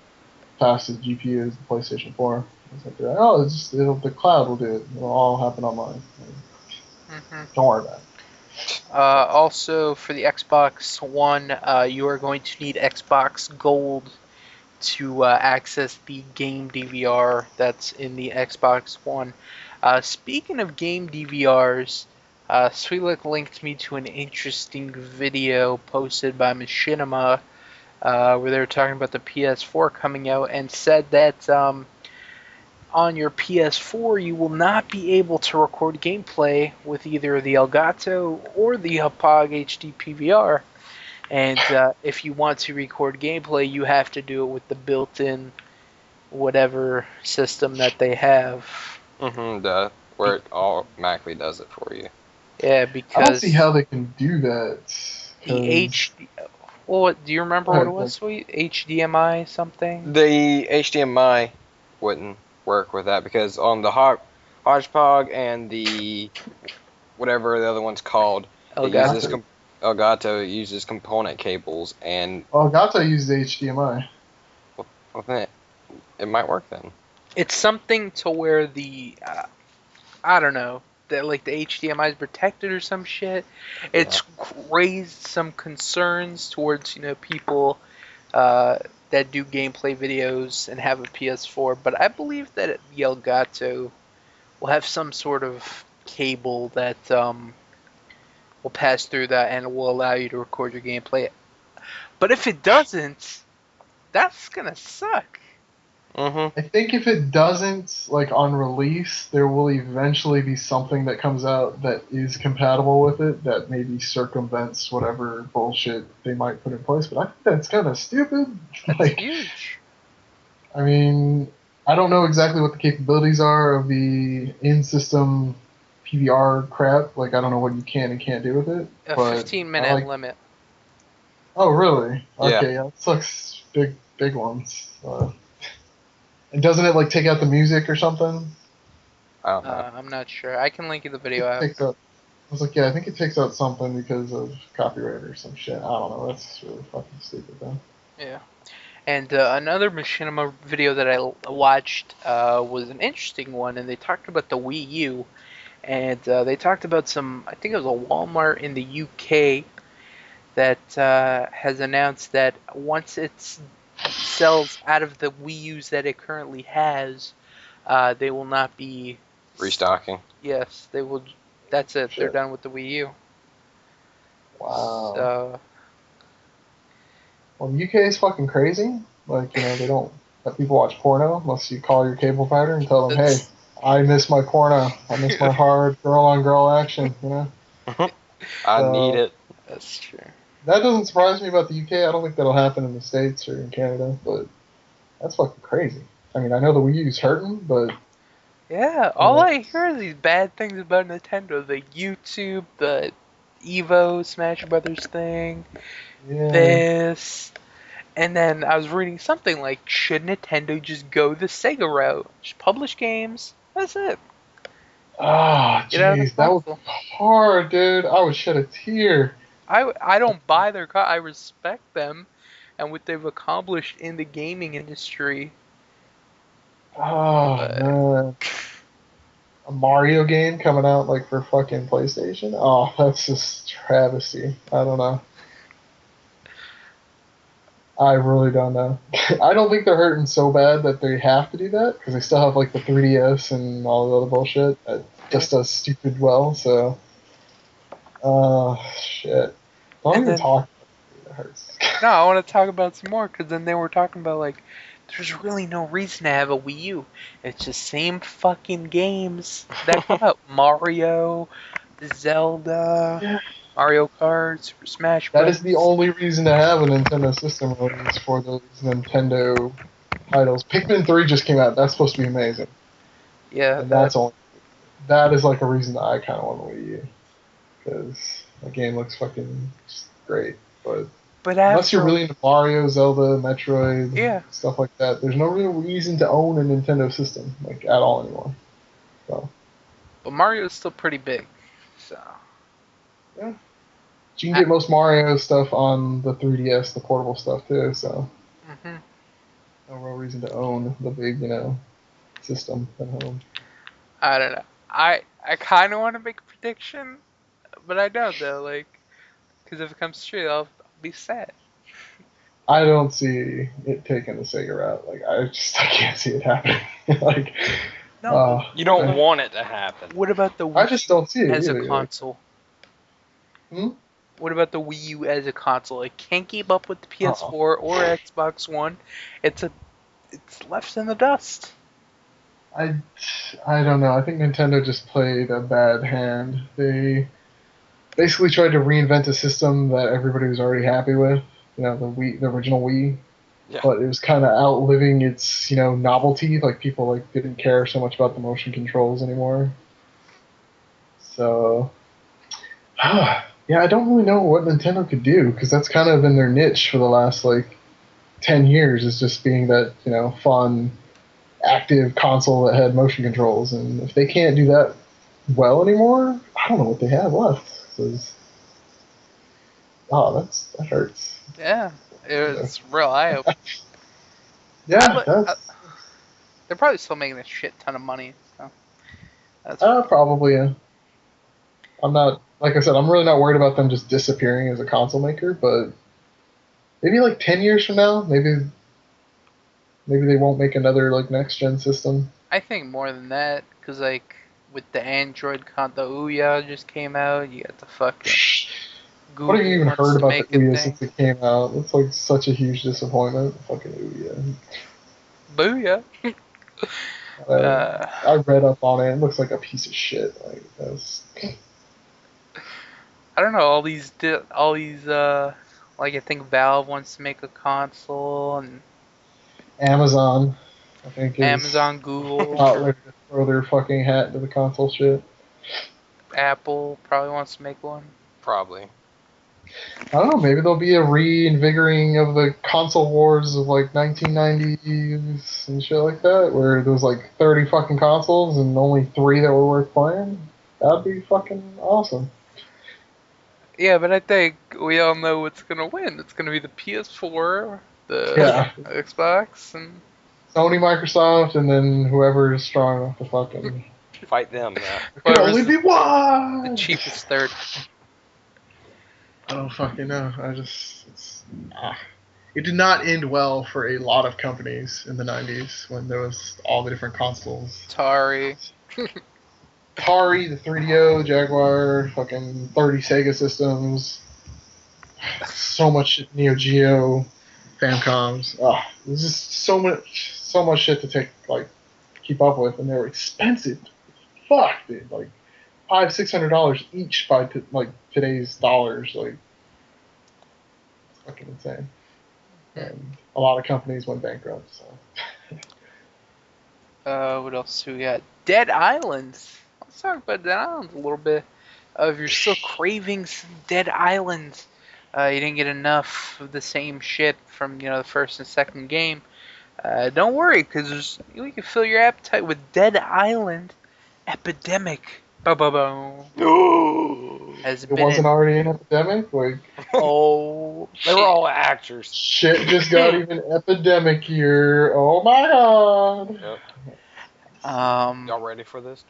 fast as GPU as the PlayStation 4. It's like, oh, the cloud will do it. It'll all happen online. Don't worry about it. Also, for the Xbox One, you are going to need Xbox Gold to access the game DVR that's in the Xbox One. Speaking of game DVRs, Sweetlick linked me to an interesting video posted by Machinima where they were talking about the PS4 coming out and said that on your PS4 you will not be able to record gameplay with either the Elgato or the Hauppauge HD PVR. And if you want to record gameplay, you have to do it with the built-in whatever system that they have. What where it automatically does it for you. Yeah, I because don't see how they can do that. the 'cause- Well, do you remember Go what it ahead, was, Sweet? HDMI something? The HDMI wouldn't work with that because on the Hodgepodge and the whatever the other one's called, it uses Elgato. Elgato uses component cables, and Elgato uses HDMI. well, then it might work then. It's something to where the I don't know that like the HDMI is protected or some shit. It's raised some concerns towards people that do gameplay videos and have a PS4, but I believe that the Elgato will have some sort of cable that will pass through that and will allow you to record your gameplay. But if it doesn't, that's gonna suck. Mm-hmm. I think if it doesn't, like on release, there will eventually be something that comes out that is compatible with it that maybe circumvents whatever bullshit they might put in place. But I think that's kind of stupid. That's Like, huge. I mean, I don't know exactly what the capabilities are of the in-system PVR crap. Like, I don't know what you can and can't do with it. A But 15-minute I like. limit. Oh, really? Yeah. Okay, yeah, it's like big ones. And doesn't it like take out the music or something? I don't know. I'm not sure. I can link you the video It after. takes out. I was like, yeah, I think it takes out something because of copyright or some shit. I don't know. That's really fucking stupid, though. Yeah. And another machinima video that I watched was an interesting one, and they talked about the Wii U, and they talked about some, I think it was a Walmart in the UK that has announced that once it sells out of the Wii U's that it currently has, they will not be Restocking. Yes, they will. That's it. They're Shit. done with the Wii U. Wow. So, Well, the UK is fucking crazy. Like, they don't let people watch porno unless you call your cable provider and tell them, hey, that's I miss my porno. I miss my hard girl-on-girl action, I need it. that's true. That doesn't surprise me about the UK. I don't think that'll happen in the States or in Canada, but that's fucking crazy. I mean, I know the Wii U's hurting, but Yeah, all I hear is these bad things about Nintendo. The YouTube, the Evo Smash Brothers thing, yeah. this. And then I was reading something like, should Nintendo just go the Sega route? Just publish games. That's it. Ah, Get out of the jeez, that would console. be hard, dude. I would shed a tear. I don't buy their car. I respect them and what they've accomplished in the gaming industry. Oh, But man. A Mario game coming out, like, for fucking PlayStation? Oh, that's just travesty. I don't know. I really don't know. I don't think they're hurting so bad that they have to do that, because they still have, like, the 3DS and all the other bullshit that just does stupid well, so... shit. Don't And even then talk about it. It hurts. no, I want to talk about some more because then they were talking about like, there's really no reason to have a Wii U. It's the same fucking games that come out: Mario, Zelda, Yeah. Mario Kart, Super Smash That Bros. is the only reason to have a Nintendo system, really, is for those Nintendo titles. Pikmin 3 just came out. That's supposed to be amazing. Yeah, And that is like a reason that I kind of want a Wii U. Because the game looks fucking just great. But but unless you're after really into Mario, Zelda, Metroid, yeah, stuff like that, there's no real reason to own a Nintendo system, like, at all anymore. So, but Mario is still pretty big. So yeah. You can get most Mario stuff on the 3DS, the portable stuff, too, so hmm no real reason to own the big, system at home. I don't know. I kind of want to make a prediction, but I don't though. Like, because if it comes true, I'll be sad. I don't see it taking the Sega route. Like, I can't see it happening. Like, No, You don't want it to happen. what about the I Wii just don't see it as a either. Like, console? hmm? What about the Wii U as a console? It can't keep up with the Uh-uh. PS4 or Xbox One. It's left in the dust. I don't know. I think Nintendo just played a bad hand. They basically tried to reinvent a system that everybody was already happy with. The original Wii. Yeah. But it was kind of outliving its, novelty. Like, people didn't care so much about the motion controls anymore. So, yeah, I don't really know what Nintendo could do because that's kind of been their niche for the last like 10 years. Is just being that fun, active console that had motion controls, and if they can't do that well anymore, I don't know what they have left. 'Cause, that hurts. Yeah, it's real eye opening. Yeah, that's They're probably still making a shit ton of money. So that's probably. I'm not, like I said, I'm really not worried about them just disappearing as a console maker, but maybe like 10 years from now, maybe they won't make another like next gen system. I think more than that, because like with the Android the Ouya just came out. You got the fucking What have you Google even wants heard to about the make a Ouya thing. since it came out? It's like such a huge disappointment. Fucking Ouya. Booyah! I read up on it. It looks like a piece of shit. Like that's I don't know, all these like I think Valve wants to make a console, and Amazon. I think is Amazon, Google, not ready to throw their fucking hat into the console shit. Apple probably wants to make one. Probably. I don't know. Maybe there'll be a reinvigorating of the console wars of like 1990s and shit like that, where there was like 30 fucking consoles and only 3 that were worth playing. That'd be fucking awesome. Yeah, but I think we all know what's gonna win. It's gonna be the PS4, the Yeah, Xbox, and Sony, Microsoft, and then whoever is strong enough to fucking. Fight them, yeah. There can whoever's only be the one. cheapest third. I don't fucking know. It did not end well for a lot of companies in the 90s when there was all the different consoles. Atari. Atari, the 3DO, Jaguar, fucking 30 Sega systems, so much Neo Geo, Famcoms. There's just so much shit to keep up with, and they were expensive. Fuck, dude. Like $500-$600 each by today's dollars. Like, it's fucking insane. And a lot of companies went bankrupt. So. What else do we got? Dead Islands. Let's talk about Dead Islands a little bit. If you're still craving some Dead Islands, you didn't get enough of the same shit from the first and second game. Don't worry, because we can fill your appetite with Dead Island Epidemic. Has It been wasn't already an epidemic? Like, oh, They were all actors. shit just got even epidemic here. Oh my god. Yep. um. Y'all ready for this?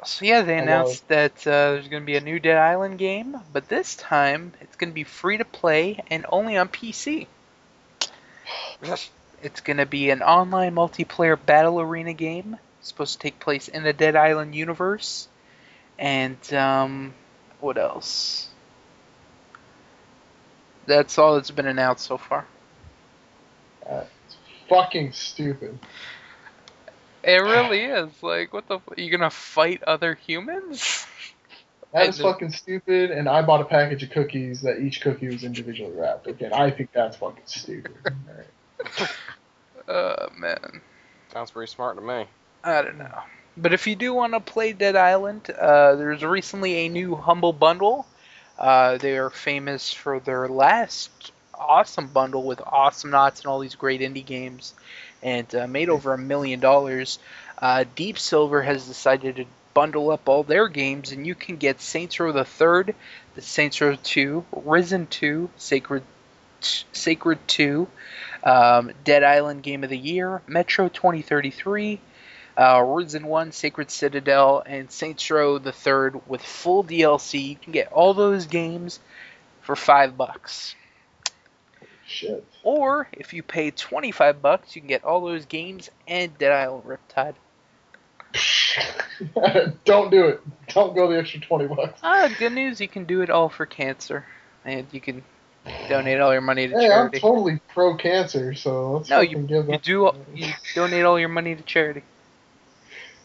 So yeah, they Hello. announced that there's going to be a new Dead Island game, but this time it's going to be free to play and only on PC. It's going to be an online multiplayer battle arena game. It's supposed to take place in the Dead Island universe. And what else? That's all that's been announced so far. It's fucking stupid. It really is. Like, what the? You gonna fight other humans? That is fucking stupid, and I bought a package of cookies that each cookie was individually wrapped. Again, I think that's fucking stupid. Man. Sounds pretty smart to me. I don't know. But if you do want to play Dead Island, there's recently a new Humble Bundle. They are famous for their last awesome bundle with Awesomenauts and all these great indie games, and made over $1 million. Deep Silver has decided to bundle up all their games, and you can get Saints Row the Third, the Saints Row 2, Risen 2, Sacred 2, Dead Island Game of the Year, Metro 2033, Risen 1, Sacred Citadel, and Saints Row the Third with full DLC. You can get all those games for $5. Shit. Or if you pay $25, you can get all those games and Dead Island Riptide. Don't do it. Don't go the extra $20. Good news, you can do it all for cancer, and you can donate all your money to Hey, charity. I'm totally pro cancer, so let's fucking give that. You donate all your money to charity.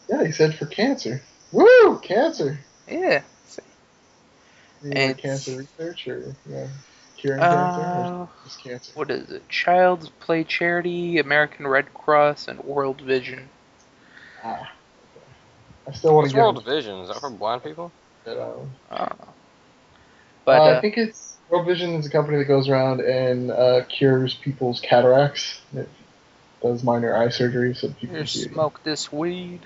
Yeah, he said for cancer. Woo, cancer. Yeah. Like cancer research or curing cancer or just cancer? What is it? Child's Play Charity, American Red Cross, and World Vision. Ah. I still want What's to get World him. Vision? Is that for blind people? Dead Island. I don't know. But I think it's World Vision is a company that goes around and cures people's cataracts. It does minor eye surgery so people you can see again. smoke this weed.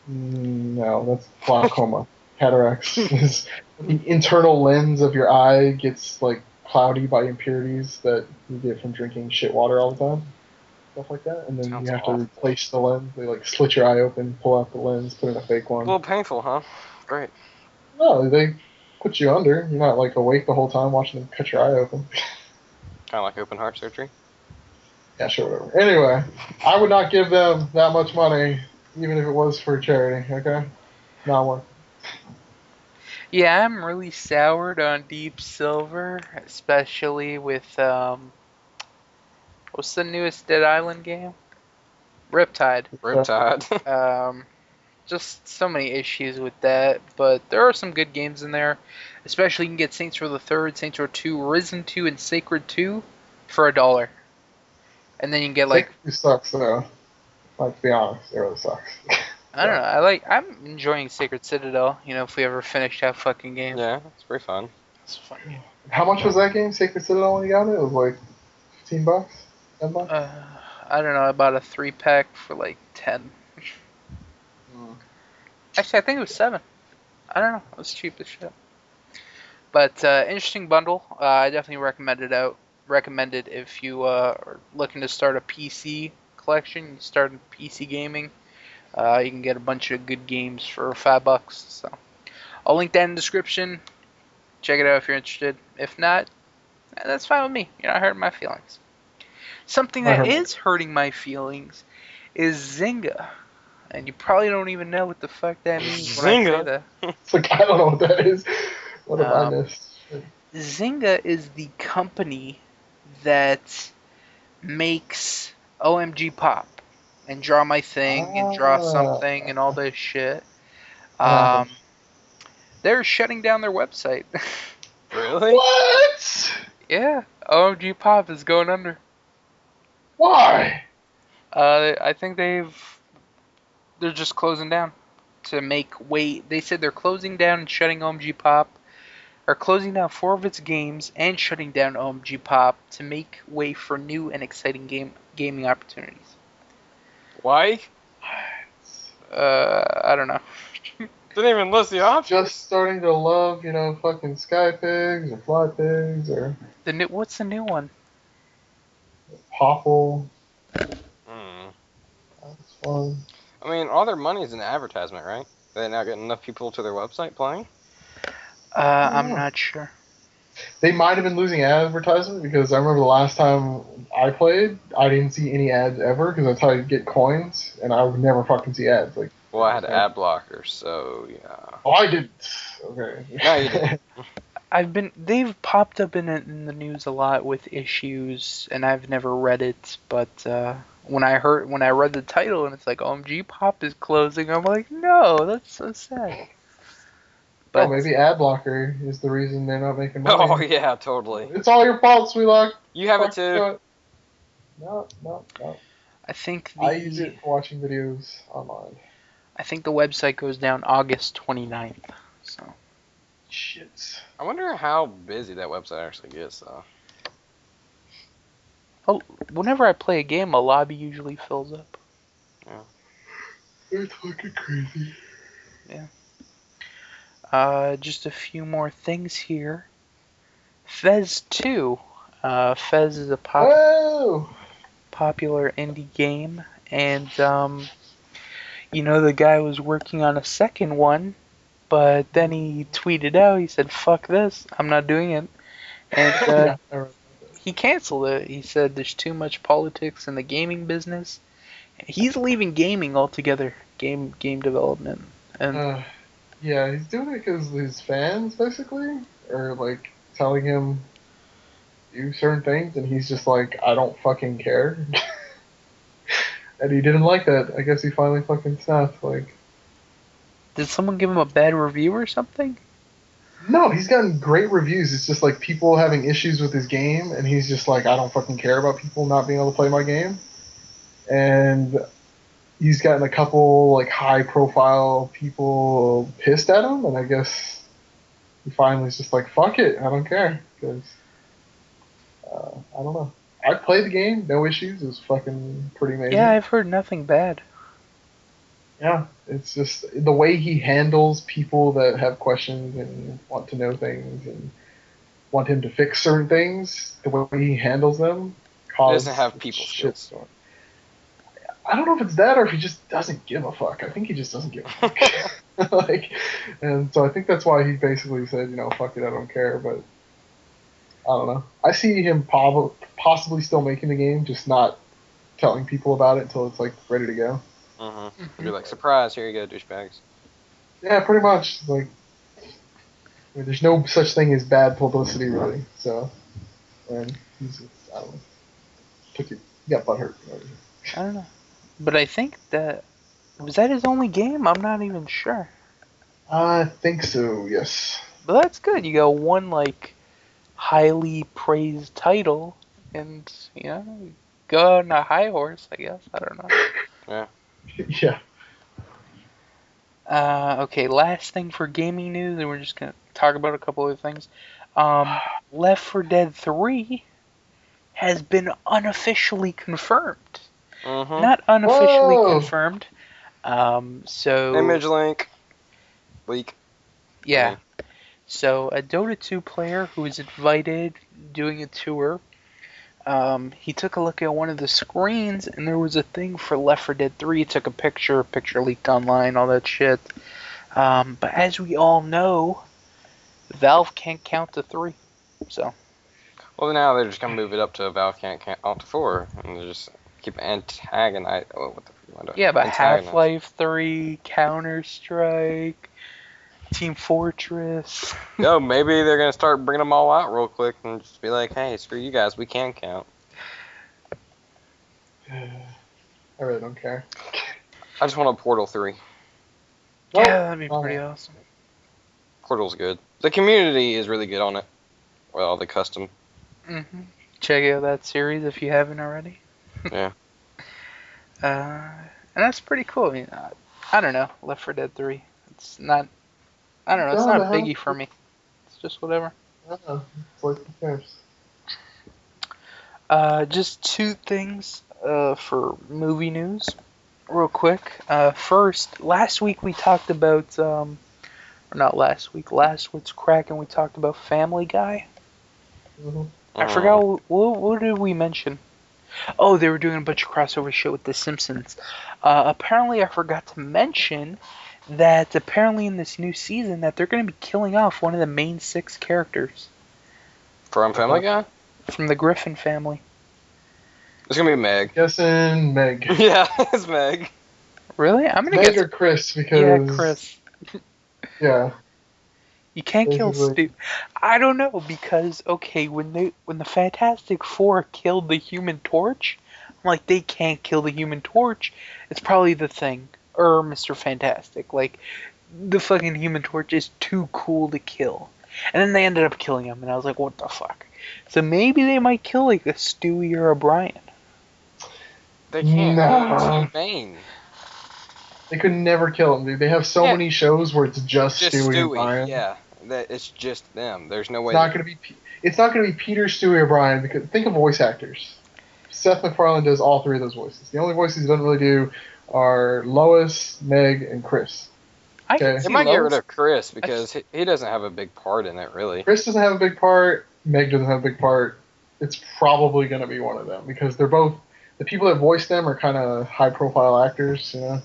No, that's glaucoma. Cataracts is the internal lens of your eye gets like cloudy by impurities that you get from drinking shit water all the time, stuff like that. And then Sounds you have awful. to replace the lens. They like slit your eye open, pull out the lens, put in a fake A one. little painful, huh? Great. No, they put you under. You're not like awake the whole time watching them cut your eye open. Kind of like open heart surgery. Yeah, sure, whatever. Anyway, I would not give them that much money, even if it was for charity. Okay, not worth. Yeah, I'm really soured on Deep Silver, especially with what's the newest Dead Island game? Riptide. Riptide. Just so many issues with that, but there are some good games in there. Especially you can get Saints Row the Third, Saints Row 2, Risen 2, and Sacred 2 for $1. And then you can get like It sucks though. Like to be honest, it really sucks. I don't know. I'm enjoying Sacred Citadel. You know, if we ever finish that fucking game, Yeah, it's pretty fun. it's fun. How much was that game? Sacred Citadel when you got it? It was like $15, $10. I don't know. I bought a 3-pack for like 10. Actually, I think it was 7. I don't know. It was cheap as shit. But interesting bundle. I definitely recommend it if you are looking to start a PC collection, start PC gaming. You can get a bunch of good games for $5. So I'll link that in the description. Check it out if you're interested. If not, that's fine with me. You're not hurting my feelings. Something that is hurting my feelings is Zynga. And you probably don't even know what the fuck that means when I say Zynga? that. It's like, I don't know what that is. What have I missed? Zynga is the company that makes OMGPOP and Draw My Thing and Draw Something and all this shit. They're shutting down their website. Really? What? Yeah, OMGPOP is going under. Why? I think they're just closing down to make way. They said they're closing down and shutting OMGPOP, are closing down 4 of its games and shutting down OMGPOP to make way for new and exciting gaming opportunities. Why? I don't know. Didn't even list the options. Just starting to love, fucking Sky Pigs or Fly Pigs or What's the new one? Popple. Hmm. That's fun. I mean, all their money is in advertisement, right? They're not getting enough people to their website playing? I'm not sure. They might have been losing advertisement because I remember the last time I played, I didn't see any ads ever because that's how you get coins, and I would never fucking see ads. Like, Well, I had ad blocker, so yeah. oh, I didn't. Okay. No, you didn't. They've popped up in the news a lot with issues, and I've never read it, but when I read the title and it's like OMGPOP is closing, I'm like, no, that's so sad. But maybe ad blocker is the reason they're not making money. Oh, yeah, totally. It's all your fault, Sweetlock. You have it too. No. I think I use it for watching videos online. I think the website goes down August 29th. So Shit. I wonder how busy that website actually gets, though. oh, whenever I play a game, a lobby usually fills up. Yeah. It's fucking crazy. Yeah. Just a few more things here. Fez 2. Fez is a popular indie game, and the guy was working on a second one, but then he tweeted out, he said, "Fuck this, I'm not doing it," and he canceled it. He said there's too much politics in the gaming business. He's leaving gaming altogether, game development, and. Yeah, he's doing it because his fans, basically, are, like, telling him do certain things, and he's just like, I don't fucking care. And he didn't like that. I guess he finally fucking snapped, like... Did someone give him a bad review or something? No, he's gotten great reviews. It's just, like, people having issues with his game, and he's just like, I don't fucking care about people not being able to play my game. And he's gotten a couple like high-profile people pissed at him, and I guess he finally is just like, fuck it, I don't care, because I don't know. I played the game, no issues. It was fucking pretty amazing. Yeah, I've heard nothing bad. Yeah, it's just the way he handles people that have questions and want to know things and want him to fix certain things. The way he handles them He causes doesn't have people skills. shitstorm. I don't know if it's that or if he just doesn't give a fuck. I think he just doesn't give a fuck. Like, and so I think that's why he basically said, you know, fuck it, I don't care. But I don't know. I see him possibly still making the game, just not telling people about it until it's like ready to go. You're like, surprise, here you go, douchebags. Yeah, pretty much. Like, I mean, there's no such thing as bad publicity, really. So, and he's, I don't know, he got butthurt. I don't know. But I think was that his only game? I'm not even sure. I think so, yes. But that's good. You got one, like, highly praised title, and, you know, go on a high horse, I guess. I don't know. Yeah. Yeah. Okay, last thing for gaming news, and we're just going to talk about a couple other things. Left 4 Dead 3 has been unofficially confirmed. Not unofficially confirmed. So Image link. Leak. Yeah. So a Dota 2 player who was invited doing a tour, he took a look at one of the screens and there was a thing for Left 4 Dead 3. He took a picture leaked online, all that shit. But as we all know, Valve can't count to 3. So. Well, now they're just gonna move it up to Valve can't count to 4, and they just keep antagonizing. Oh, what the fuck am I doing? Yeah, but Half-Life 3, Counter-Strike, Team Fortress. Yo, maybe they're gonna start bringing them all out real quick and just be like, hey, screw you guys, we can count. I really don't care. I just want a Portal 3. Yeah, that'd be pretty awesome. Portal's good. The community is really good on it. With all the custom. Check out that series if you haven't already. Yeah. And that's pretty cool. I mean, I don't know. Left 4 Dead 3. It's not. I don't know. It's not a biggie for me. It's just whatever. It's like who cares? Just 2 things for movie news, real quick. First, last week we talked about, or not last week, last week's Crackin, we talked about Family Guy. I forgot, what did we mention? Oh, they were doing a bunch of crossover shit with The Simpsons. Apparently I forgot to mention that apparently in this new season that they're going to be killing off one of the main 6 characters. From Family Guy? From the Griffin family. It's gonna be Meg. Guessing Meg. Yeah, it's Meg. Really? I'm gonna Meg guess or Chris because yeah, Chris. Yeah. You can't kill Stu. I don't know because okay, when the Fantastic Four killed the Human Torch, I'm like they can't kill the Human Torch. It's probably the Thing or Mr. Fantastic. Like the fucking Human Torch is too cool to kill, and then they ended up killing him, and I was like, what the fuck? So maybe they might kill like a Stewie or a Brian. They can't. No. It's Bane. They could never kill him, dude. They have so many shows where it's just Stewie and Brian. Yeah, it's just them. There's no way. It's not gonna be Peter, Stewie, or Brian because think of voice actors. Seth MacFarlane does all 3 of those voices. The only voices he doesn't really do are Lois, Meg, and Chris. They might get rid of Chris because he doesn't have a big part in it, really. Chris doesn't have a big part. Meg doesn't have a big part. It's probably going to be one of them because they're both the people that voice them are kind of high-profile actors. You know,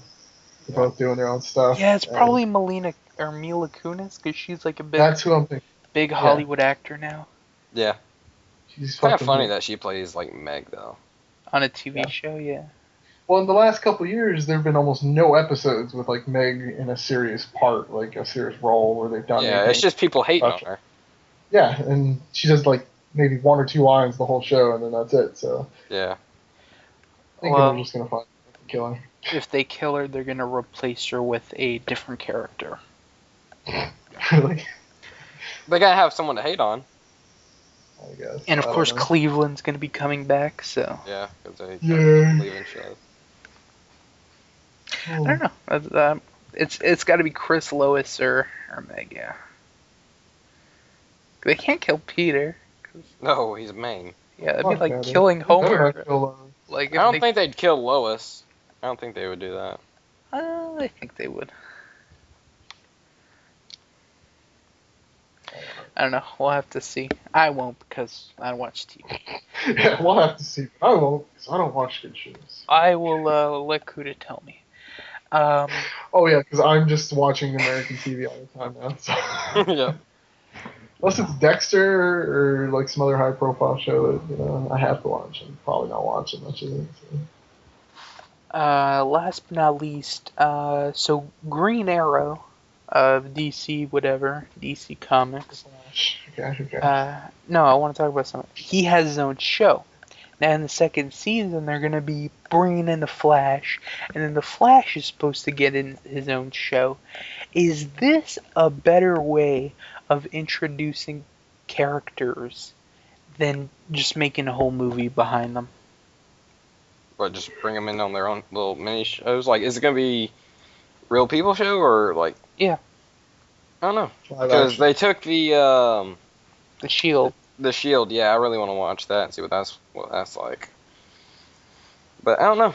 they're both doing their own stuff. Yeah, it's probably Mila Kunis because she's like a big. That's who I'm thinking. Big Hollywood actor now. Yeah. She's kind of funny that she plays like Meg though. On a TV show, yeah. Well, in the last couple of years, there have been almost no episodes with like Meg in a serious part, like a serious role where they've done. Yeah, it's just people hating on her. Yeah, and she does like maybe 1 or 2 lines the whole show, and then that's it. So yeah, I think they're just gonna find a killer. If they kill her, they're gonna replace her with a different character. Really? They gotta have someone to hate on. I guess. And of course, Cleveland's gonna be coming back, so. Yeah, because they Cleveland shows. I don't know. It's got to be Chris, Lois, or Meg. Yeah. They can't kill Peter. No, he's main. Yeah, that'd be Fuck like that. killing They better Homer. not kill Like I if don't think they'd kill Lois. I don't think they would do that. I think they would. I don't know. We'll have to see. I won't because I watch TV. Yeah, we'll have to see. I won't, because I don't watch good shows. I will let Kuta tell me. Oh yeah, because I'm just watching American TV all the time now. So. Yeah. Unless it's Dexter or like some other high profile show that I have to watch. I'm probably not watching much of it. So. Last but not least, so Green Arrow of DC, whatever, DC Comics. Okay. No, I want to talk about something. He has his own show. Now, in the second season, they're going to be bringing in the Flash, and then the Flash is supposed to get in his own show. Is this a better way of introducing characters than just making a whole movie behind them? But just bring them in on their own little mini shows. Like, is it gonna be real people show or like? Yeah. I don't know. Because they took the Shield. The Shield. Yeah, I really want to watch that and see what that's like. But I don't know.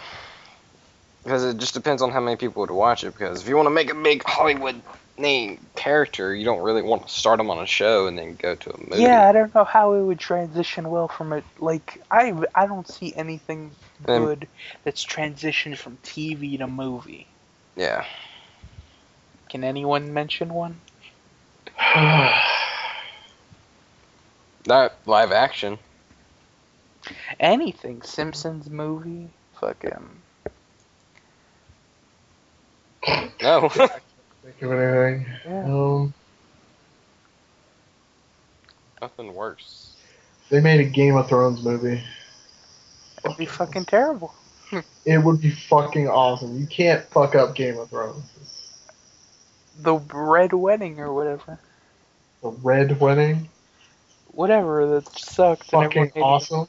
Because it just depends on how many people would watch it. Because if you want to make a big Hollywood name character, you don't really want to start them on a show and then go to a movie. Yeah, I don't know how it would transition well from it. Like, I don't see anything good that's transitioned from TV to movie. Yeah. Can anyone mention one? Not live action. Anything. Simpsons movie? Fucking. No. Think of anything. Yeah. Nothing worse. They made a Game of Thrones movie. That'd be fucking terrible. It would be fucking awesome. You can't fuck up Game of Thrones. The Red Wedding or whatever. The Red Wedding. Whatever, that sucked. Fucking and awesome.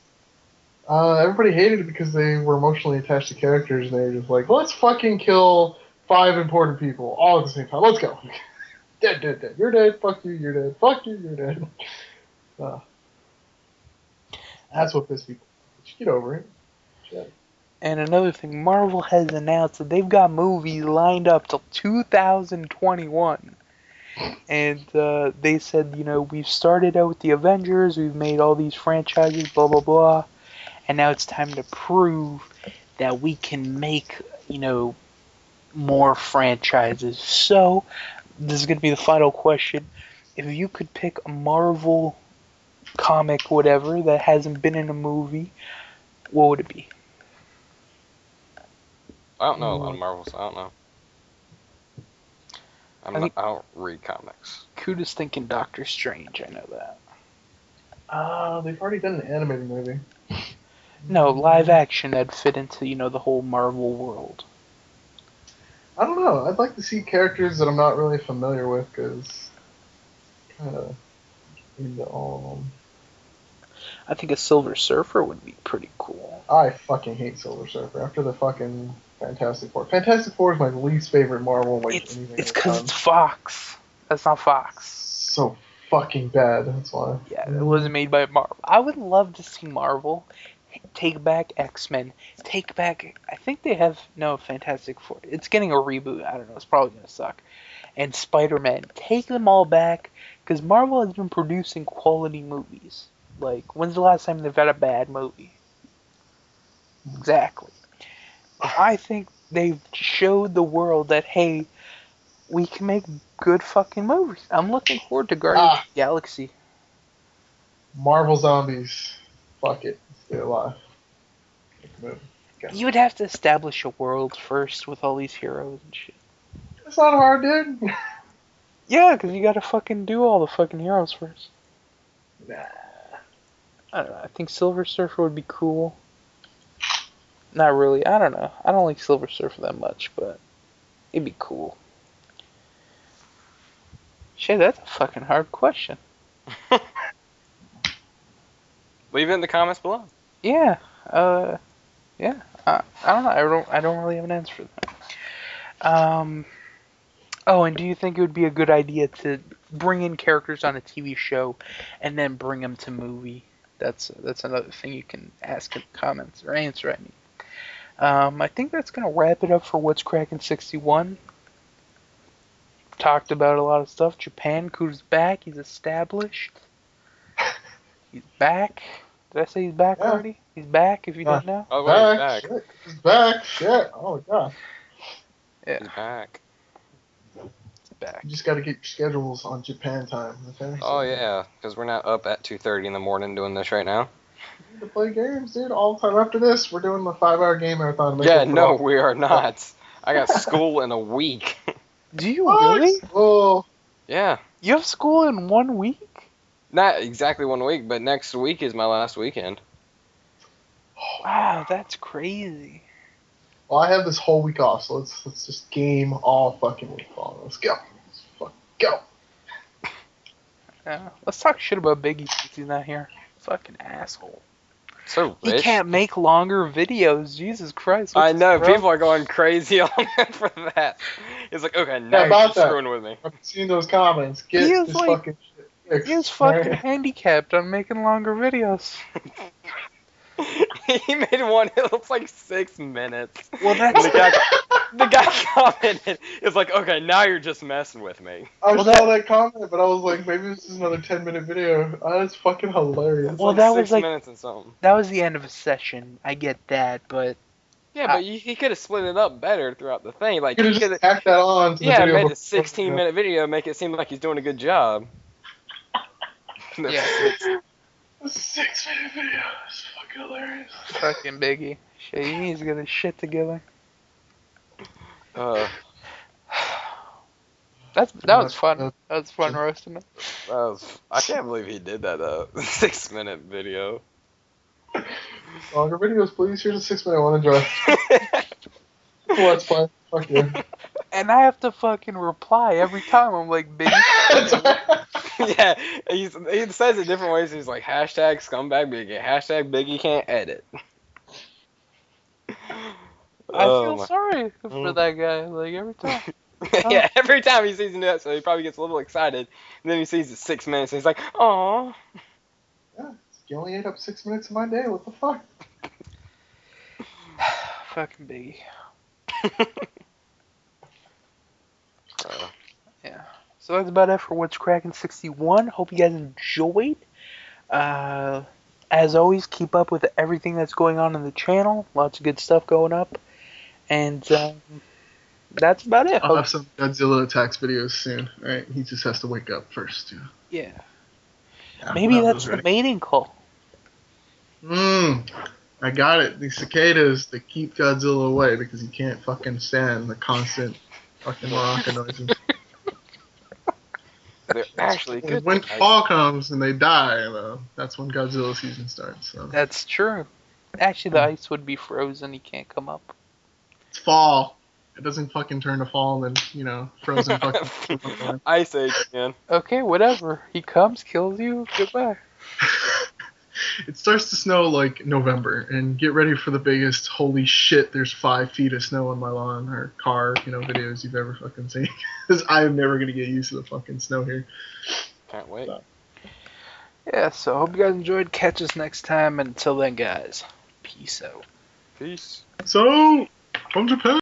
Everybody hated it because they were emotionally attached to characters, and they were just like, let's fucking kill 5 important people all at the same time. Let's go. Dead. You're dead. Fuck you. You're dead. Fuck you. You're dead. That's what pissed people off. Just get over it. Shit. And another thing, Marvel has announced that they've got movies lined up till 2021. And they said, we've started out with the Avengers, we've made all these franchises, blah, blah, blah. And now it's time to prove that we can make, more franchises. So, this is going to be the final question. If you could pick a Marvel comic, whatever, that hasn't been in a movie, what would it be? I don't know a lot of Marvel, so I don't know. I don't read comics. Kuta's thinking Doctor Strange, I know that. They've already done an animated movie. No, live action that'd fit into, the whole Marvel world. I don't know. I'd like to see characters that I'm not really familiar with, because kind of into all of them. I think a Silver Surfer would be pretty cool. I fucking hate Silver Surfer. After the fucking Fantastic Four. Fantastic Four is my least favorite Marvel. It's because it's Fox. That's not Fox. So fucking bad. That's why. Yeah, it wasn't made by Marvel. I would love to see Marvel take back X-Men. Take back... I think they have... No, Fantastic Four. It's getting a reboot. I don't know. It's probably going to suck. And Spider-Man. Take them all back. Because Marvel has been producing quality movies. Like, when's the last time they've had a bad movie? Exactly. I think they've showed the world that, hey, we can make good fucking movies. I'm looking forward to Guardians of the Galaxy. Marvel Zombies. Fuck it. Stay alive. Okay. You would have to establish a world first with all these heroes and shit. It's not hard, dude. Yeah, because you gotta fucking do all the fucking heroes first. Nah. I don't know. I think Silver Surfer would be cool. Not really. I don't know. I don't like Silver Surfer that much, but it'd be cool. Shit, that's a fucking hard question. Leave it in the comments below. Yeah. Yeah. I don't know. I don't really have an answer for that. Oh, and do you think it would be a good idea to bring in characters on a TV show and then bring them to movie? That's another thing you can ask in the comments or answer, I mean. I think that's gonna wrap it up for What's Crackin' 61. Talked about a lot of stuff. Japan, Kuta's back. He's established. He's back. Did I say he's back Yeah. already? He's back. If you don't know. Oh, wait, he's back. Shit. He's back. Shit. Oh my god. Yeah, He's back. he's back. You just got to get your schedules on Japan time. Okay. Oh, yeah, because we're not up at 2:30 in the morning doing this right now. We need to play games, dude. All the time. After this, we're doing the 5-hour game marathon. Yeah, no, we are not. I got school in a week. Do you really? Oh. Yeah. You have school in 1 week? Not exactly 1 week, but next week is my last weekend. Wow, that's crazy. Well, I have this whole week off, so let's just game all fucking week long. Let's go. Let's fucking go. Let's talk shit about Biggie since he's not here. Fucking asshole. So He rich. can't make longer videos. Jesus Christ. I what's know, his problem? people are going crazy on him for that. It's like, okay, now you're about just that. screwing with me. I've seen those comments. Get He is this like- fucking shit fixed. He is fucking right? handicapped on making longer videos. He made one, it looks like 6 minutes. Well, And that's the guy commented, it's like, okay, now you're just messing with me. I Well, saw that comment, but I was like, maybe this is another 10-minute video. Oh, that's fucking hilarious. It's Well, like that 6 was like- minutes and something. that was the end of a session. I get that, but Yeah, but he could have split it up better throughout the thing. Like, You he could could have have, just tacked that on to the yeah, video. made a before- 16-minute video, make it seem like he's doing a good job. Yeah. A 6-minute video. It's fucking hilarious. fucking Biggie. Shit, he needs to get his shit together. Uh, That was fun. That was fun roasting him. I can't believe he did that, 6-minute video. Longer videos, please. Here's a 6-minute one. Enjoy. Let's play. Fuck yeah. And I have to fucking reply every time. I'm like, Biggie. Yeah, he says it different ways. He's like, hashtag scumbag Biggie, hashtag Biggie can't edit. I feel my- sorry for that guy. Like, every time. Yeah, every time he sees a new episode, he probably gets a little excited. And then he sees it 6 minutes, and he's like, "Aw." Yeah, you only ate up 6 minutes of my day. What the fuck? Fucking Biggie. Yeah. So that's about it for What's Crackin' 61. Hope you guys enjoyed. As always, keep up with everything that's going on in the channel. Lots of good stuff going up. And that's about it. I'll have some Godzilla attacks videos soon. Alright, he just has to wake up first. Yeah. Yeah, Maybe I'll have that's those the ready. mating call. I got it. These cicadas, they keep Godzilla away because he can't fucking stand the constant fucking rocking noises. They're actually good. When things. fall comes and they die, though, that's when Godzilla season starts. So. That's true. Actually, the ice would be frozen. He can't come up. It's fall. It doesn't fucking turn to fall and then, frozen fucking. Ice Age again. Okay, whatever. He comes, kills you. Goodbye. It starts to snow like November, and get ready for the biggest holy shit, there's 5 feet of snow on my lawn or car, videos you've ever fucking seen. Because I am never going to get used to the fucking snow here. Can't wait. Yeah, so hope you guys enjoyed. Catch us next time. Until then, guys. Peace out. Peace. So, from Japan.